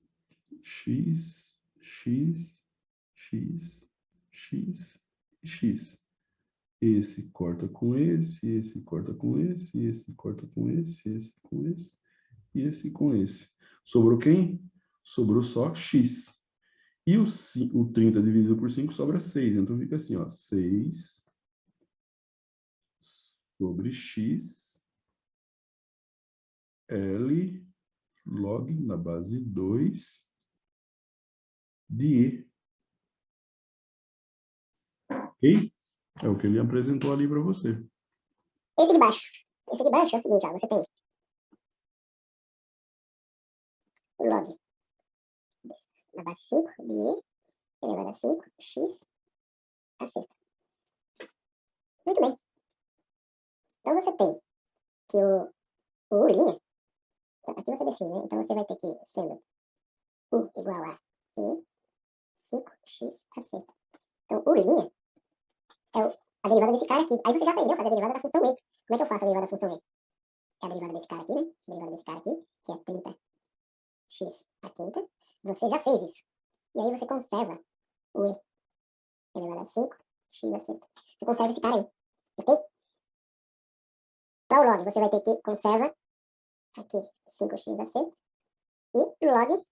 x, x, x, x e x. Esse corta com esse corta com esse corta com esse com esse, e esse com esse. Sobrou quem? Sobrou só x. E o 30 dividido por 5 sobra 6. Então fica assim, ó, 6 sobre x L log na base 2 de E. Ok? É o que ele apresentou ali para você. Esse de baixo. Esse de baixo é o seguinte, ó, você tem o log na base 5 de E elevado a 5x à sexta. Muito bem. Então você tem que o U', aqui você define, né? Então você vai ter que, sendo U igual a E, 5x à sexta. Então U' é a derivada desse cara aqui. Aí você já aprendeu a fazer a derivada da função E. Como é que eu faço a derivada da função E? É a derivada desse cara aqui, né? A derivada desse cara aqui, que é 30x à quinta. Você já fez isso. E aí você conserva o E elevado a 5x à sexta. Você conserva esse cara aí. Ok? Para o log, você vai ter que conserva aqui 5x à sexta. E log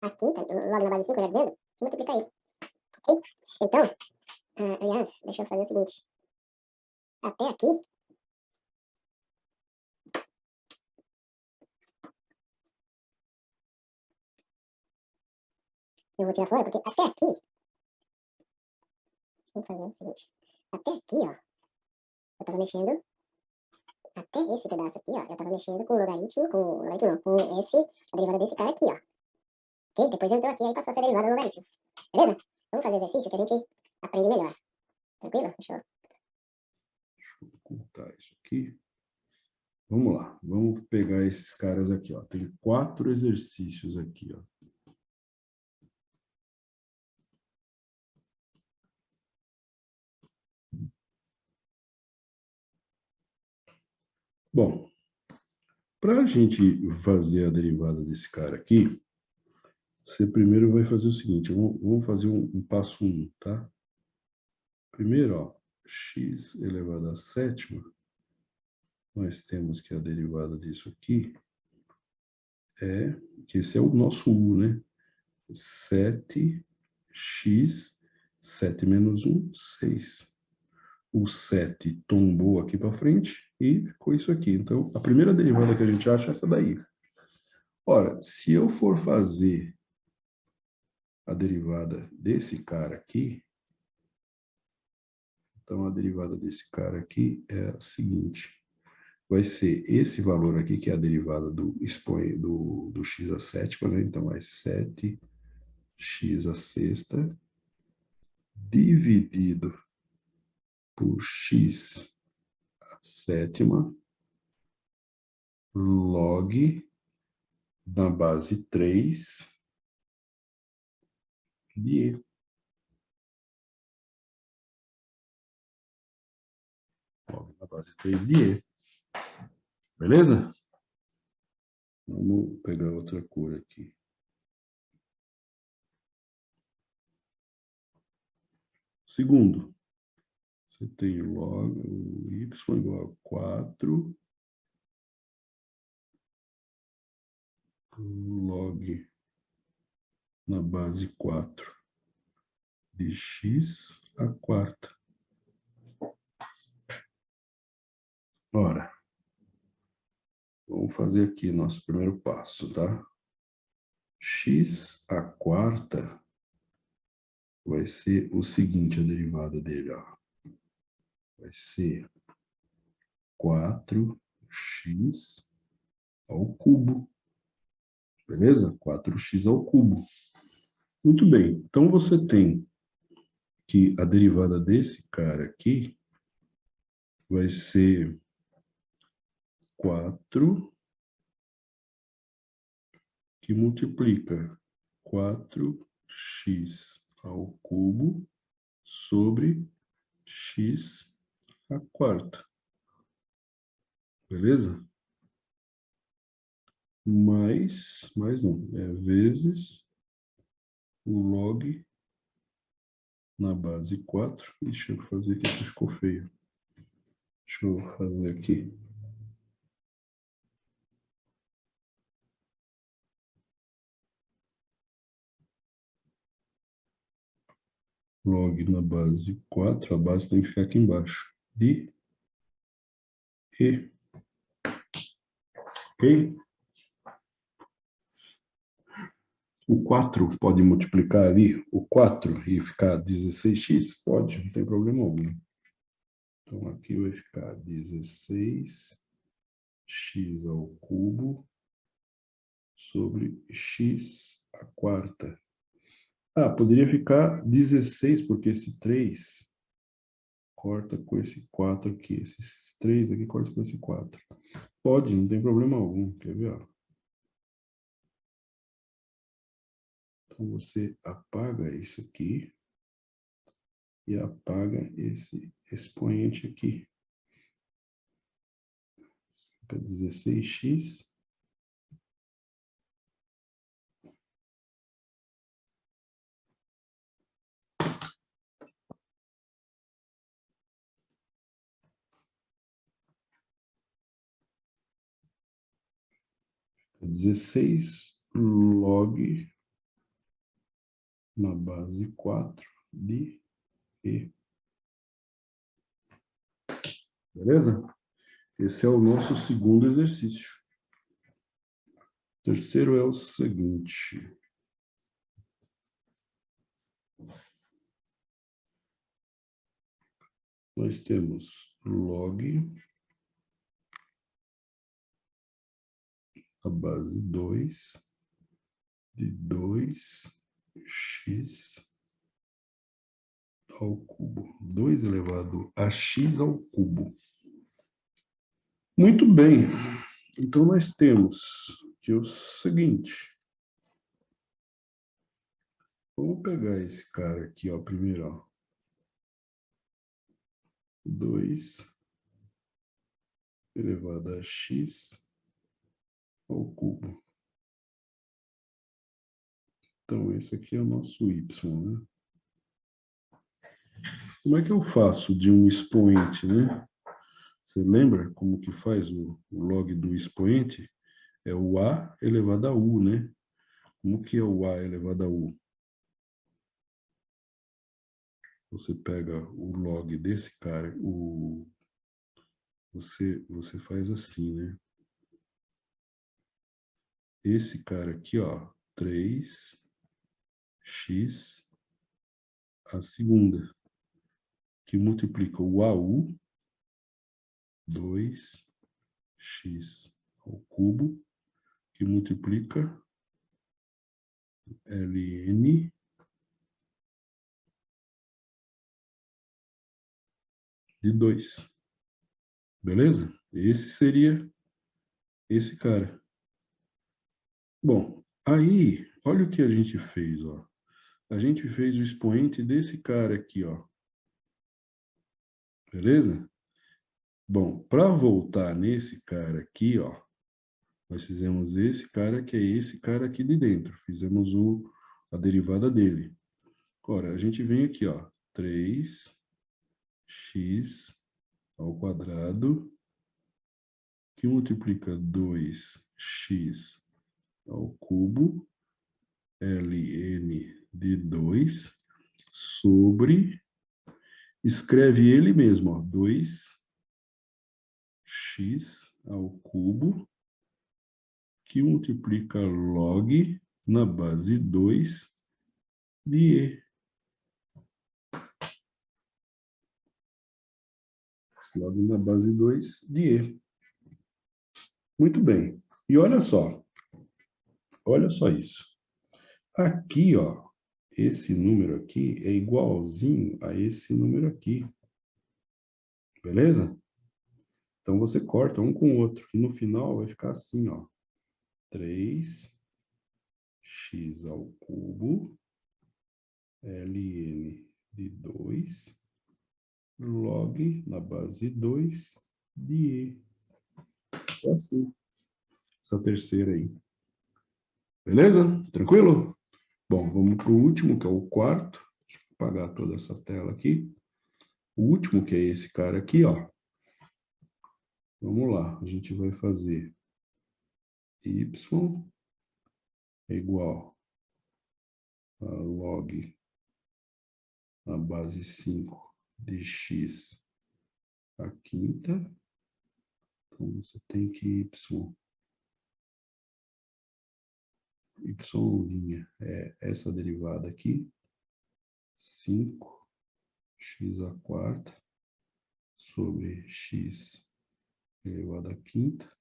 a quinta, log na base 5, melhor dizendo, que multiplica aí. Ok? Então, aliás, deixa eu fazer o seguinte. Até aqui, eu vou tirar fora, porque até aqui, vamos fazer o seguinte. Até aqui, ó, eu tava mexendo, até esse pedaço aqui, ó, eu tava mexendo com o logaritmo, com esse, a derivada desse cara aqui, ó. Ok? Depois entrou aqui, aí passou a ser derivada do logaritmo. Beleza? Vamos fazer exercício que a gente aprende melhor. Tranquilo? Deixa eu Ocultar isso aqui. Vamos lá. Vamos pegar esses caras aqui, ó. Tem 4 exercícios aqui, ó. Bom, para a gente fazer a derivada desse cara aqui, você primeiro vai fazer o seguinte, vamos fazer um passo 1, tá? Primeiro, ó, x elevado à sétima, nós temos que a derivada disso aqui é, que esse é o nosso u, né? 7x, 7 menos 1, 6. O 7 tombou aqui para frente e ficou isso aqui. Então, a primeira derivada que a gente acha é essa daí. Ora, se eu for fazer a derivada desse cara aqui, então a derivada desse cara aqui é a seguinte. Vai ser esse valor aqui, que é a derivada do x à sétima, né? Então, é 7x à sexta, dividido por x à sétima, log na base 3 de E. Log na base 3 de E. Beleza? Vamos pegar outra cor aqui. Segundo, você tem log y igual a 4 log na base 4 de x à quarta. Ora, vamos fazer aqui nosso primeiro passo, tá? X à quarta vai ser o seguinte, a derivada dele, ó. Vai ser 4x ao cubo. Beleza? 4x ao cubo. Muito bem. Então, você tem que a derivada desse cara aqui vai ser 4 que multiplica 4x ao cubo sobre x à quarta. Beleza? Mais não, vezes o log na base 4. Deixa eu fazer aqui que ficou feio. Deixa eu fazer aqui. Log na base 4, a base tem que ficar aqui embaixo. De E. Ok? O 4 pode multiplicar ali o 4 e ficar 16x? Pode, não tem problema algum. Então, aqui vai ficar 16x ao cubo sobre x à quarta. Ah, poderia ficar 16, porque esse 3 corta com esse 4 aqui. Esses 3 aqui corta com esse 4. Pode, não tem problema algum. Quer ver? Ó? Então, você apaga isso aqui e apaga esse expoente aqui. Fica 16x. Fica 16 log na base 4 de E. Beleza? Esse é o nosso segundo exercício. O terceiro é o seguinte. Nós temos log a base 2 de 2x ao cubo. 2 elevado a x ao cubo. Muito bem. Então, nós temos que o seguinte. Vamos pegar esse cara aqui, ó, primeiro, ó. 2 elevado a x ao cubo. Então, esse aqui é o nosso y, né? Como é que eu faço de um expoente, né? Você lembra como que faz o log do expoente? É o a elevado a u, né? Como que é o a elevado a u? Você pega o log desse cara, você faz assim, né? Esse cara aqui, ó, 3x a segunda, que multiplica o AU, 2x ao cubo, que multiplica ln de 2. Beleza? Esse seria esse cara. Bom, aí, olha o que a gente fez, ó. A gente fez o expoente desse cara aqui, ó. Beleza? Bom, para voltar nesse cara aqui, ó, nós fizemos esse cara que é esse cara aqui de dentro. Fizemos a derivada dele. Agora, a gente vem aqui, ó. 3x ao quadrado, que multiplica 2x ao cubo, ln de 2, sobre, escreve ele mesmo, ó, 2x ao cubo, que multiplica log na base 2 de e. Log na base 2 de e. Muito bem. E olha só isso. Aqui, ó, esse número aqui é igualzinho a esse número aqui. Beleza? Então, você corta um com o outro. E no final vai ficar assim, ó. 3x ao cubo, ln de 2, log na base 2 de e. É assim. Essa terceira aí. Beleza? Tranquilo? Bom, vamos para o último, que é o quarto. Deixa eu apagar toda essa tela aqui. O último, que é esse cara aqui, ó. Vamos lá, a gente vai fazer y é igual a log na base 5 de x à quinta. Então, você tem que y' é essa derivada aqui, 5x à quarta sobre x elevado à quinta,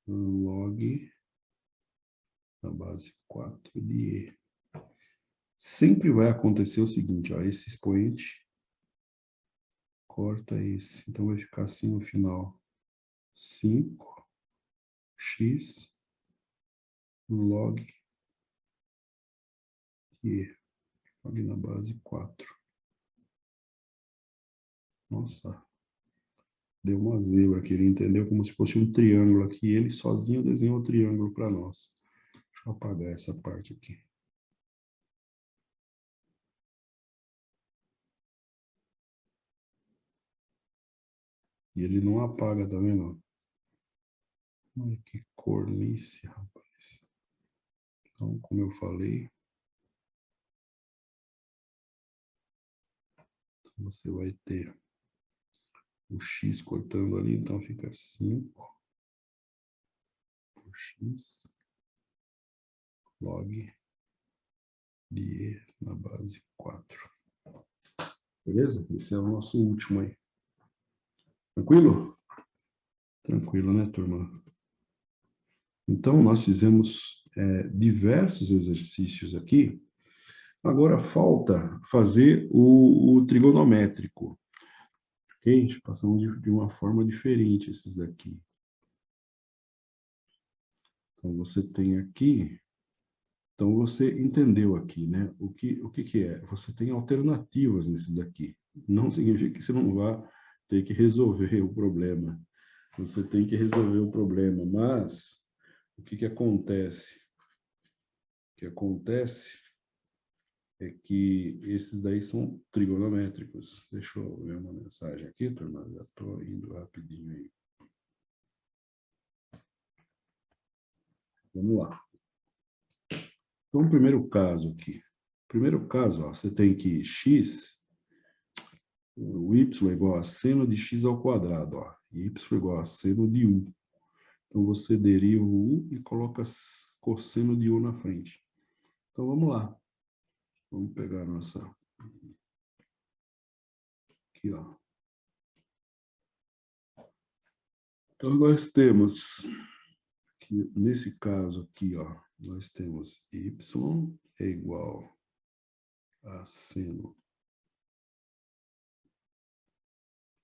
log na base 4 de e. Sempre vai acontecer o seguinte, ó, esse expoente corta esse. Então, vai ficar assim no final. 5x log e. Log na base 4. Nossa. Deu uma zebra aqui. Ele entendeu como se fosse um triângulo aqui. Ele sozinho desenhou o triângulo para nós. Deixa eu apagar essa parte aqui. E ele não apaga, tá vendo? Olha que cornice, rapaz. Então, como eu falei, você vai ter o x cortando ali, então fica 5 por x log de e na base 4. Beleza? Esse é o nosso último aí. Tranquilo? Tranquilo, né, turma? Então, nós fizemos diversos exercícios aqui. Agora falta fazer o trigonométrico. Ok? Passamos de uma forma diferente esses daqui. Então, você tem aqui... Então, você entendeu aqui, né? O que é? Você tem alternativas nesses daqui. Não significa que você não vá ter que resolver o problema. Você tem que resolver o problema, mas o que acontece? O que acontece é que esses daí são trigonométricos. Deixa eu ver uma mensagem aqui, turma. Já estou indo rapidinho aí. Vamos lá. Então, o primeiro caso aqui. Primeiro caso, ó, você tem que o y é igual a seno de x ao quadrado. Ó. Y é igual a seno de u. Então, você deriva o u e coloca cosseno de u na frente. Então, vamos lá. Vamos pegar a nossa... Aqui, ó. Então, nós temos... que nesse caso aqui, ó, nós temos y é igual a seno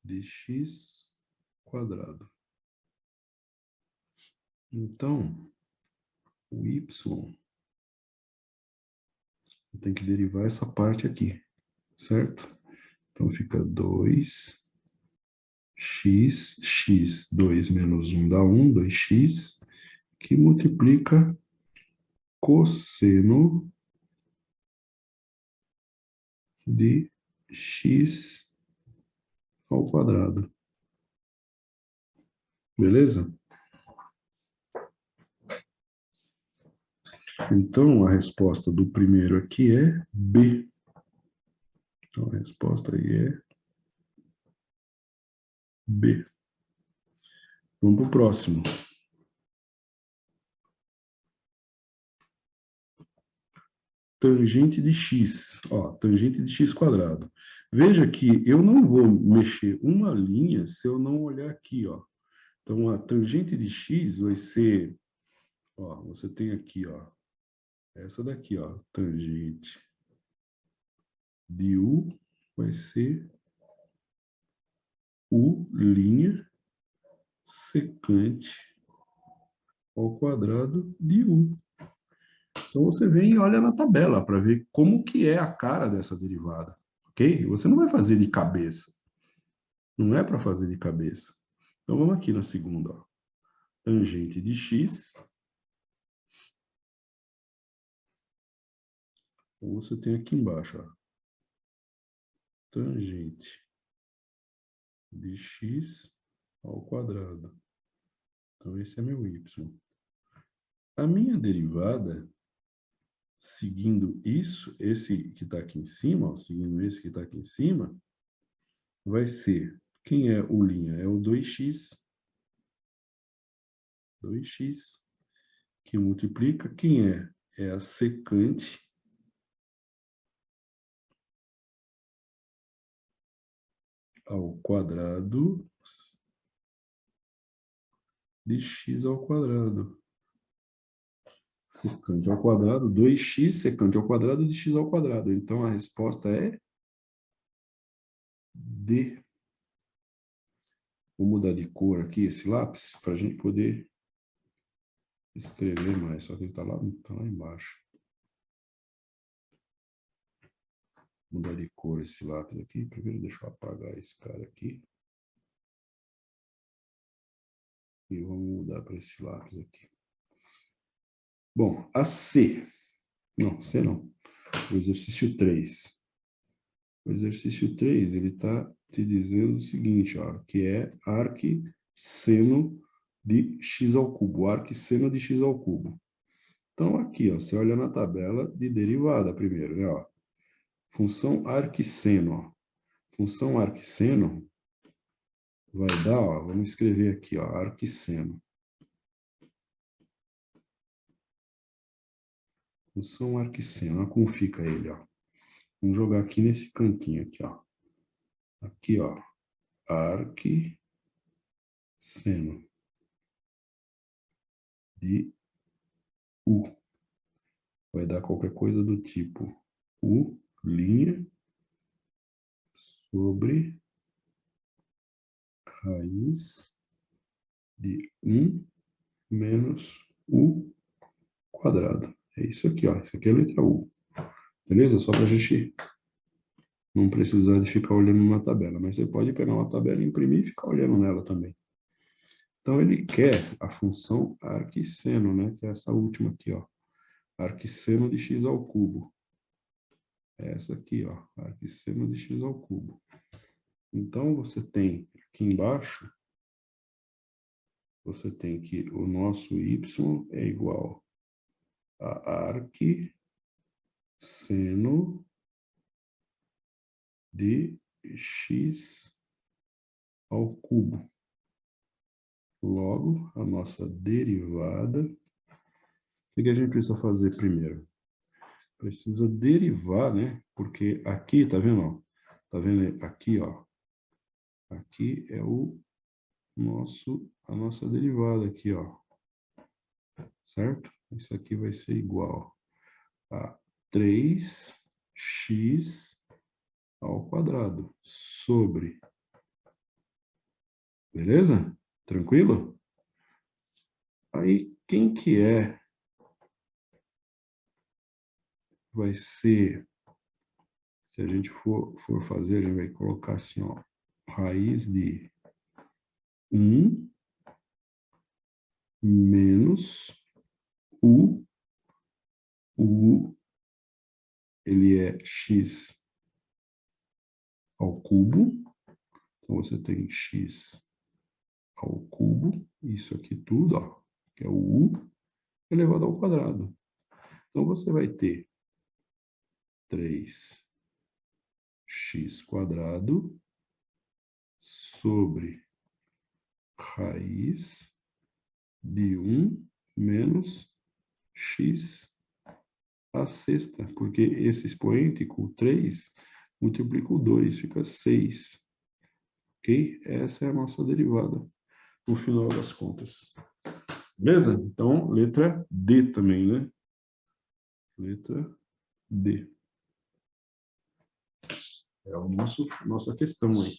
de x quadrado. Então, o y tem que derivar essa parte aqui, certo? Então, fica 2x, 2 menos 1 dá 1, 2x, que multiplica cosseno de x ao quadrado. Beleza? Então, a resposta do primeiro aqui é B. Então, a resposta aí é B. Vamos para o próximo. Tangente de x. Ó, tangente de x quadrado. Veja que eu não vou mexer uma linha se eu não olhar aqui, ó. Então, a tangente de x vai ser, ó, você tem aqui, ó, essa daqui, ó, tangente de u vai ser u' secante ao quadrado de u. Então, você vem e olha na tabela para ver como que é a cara dessa derivada, ok? Você não vai fazer de cabeça. Não é para fazer de cabeça. Então, vamos aqui na segunda, ó. Tangente de x. Então, você tem aqui embaixo, ó, tangente de x ao quadrado. Então, esse é meu y. A minha derivada, seguindo isso, esse que está aqui em cima, ó, seguindo esse que está aqui em cima, vai ser, quem é o linha? É o 2x. 2x, que multiplica, quem é? É a secante ao quadrado de x ao quadrado. Secante ao quadrado, 2x secante ao quadrado de x ao quadrado. Então, a resposta é D. Vou mudar de cor aqui esse lápis para a gente poder escrever mais. Só que ele está lá embaixo. Vou mudar de cor esse lápis aqui. Primeiro deixa eu apagar esse cara aqui. E vamos mudar para esse lápis aqui. Bom, a C. Não, C não. O exercício 3. O exercício 3, ele está te dizendo o seguinte, ó, que é arquisseno de x ao cubo. Arquisseno de x ao cubo. Então, aqui, ó, você olha na tabela de derivada primeiro, né? Ó, função arquisseno. Ó. Função arquisseno vai dar, ó, vamos escrever aqui, ó, arquisseno. Função arquisseno, olha como fica ele, ó. Vamos jogar aqui nesse cantinho aqui, ó. Aqui, ó, arquisseno de U. Vai dar qualquer coisa do tipo U' sobre raiz de 1 menos U quadrado. É isso aqui, ó. Isso aqui é a letra U. Beleza? Só para a gente não precisar de ficar olhando na tabela. Mas você pode pegar uma tabela, imprimir e ficar olhando nela também. Então, ele quer a função arquisseno, né? Que é essa última aqui, ó. Arquisseno de x ao cubo. É essa aqui, ó. Arquisseno de x ao cubo. Então, você tem aqui embaixo, você tem que o nosso y é igual a arquisseno de x ao cubo. Logo, a nossa derivada. O que a gente precisa fazer primeiro? Precisa derivar, né? Porque aqui, tá vendo? Ó? Tá vendo aqui, ó? Aqui é a nossa derivada aqui, ó. Certo? Isso aqui vai ser igual a 3x ao quadrado sobre. Beleza? Tranquilo? Aí, quem que é? Vai ser, se a gente for fazer, a gente vai colocar assim, ó, raiz de 1 menos U. O U, ele é x ao cubo. Então, você tem x ao cubo, isso aqui tudo, ó, que é o u, elevado ao quadrado. Então, você vai ter 3x² sobre raiz de 1 menos x à sexta, porque esse expoente com 3 multiplica o 2, fica 6. Ok? Essa é a nossa derivada no final das contas. Beleza? Então, letra D também, né? Letra D. É a nossa questão aí.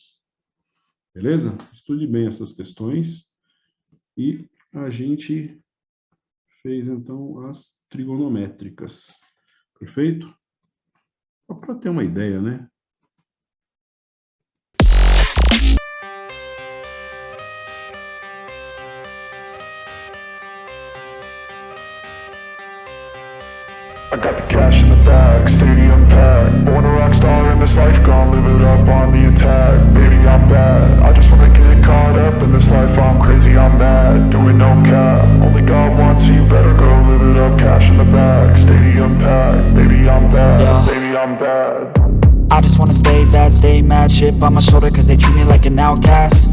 Beleza? Estude bem essas questões. E a gente fez, então, as trigonométricas. Perfeito? Só para ter uma ideia, né? I got the cash in the bag, stadium packed. Born a rock star in this life, gonna live it up on the attack. Baby, I'm bad, I just wanna get caught up in this life. I'm crazy, I'm mad, doing no cap. Only God wants you, better go live it up. Cash in the bag, stadium packed. Baby, I'm bad, baby, I'm bad. I just wanna stay bad, stay mad, chip on my shoulder cause they treat me like an outcast.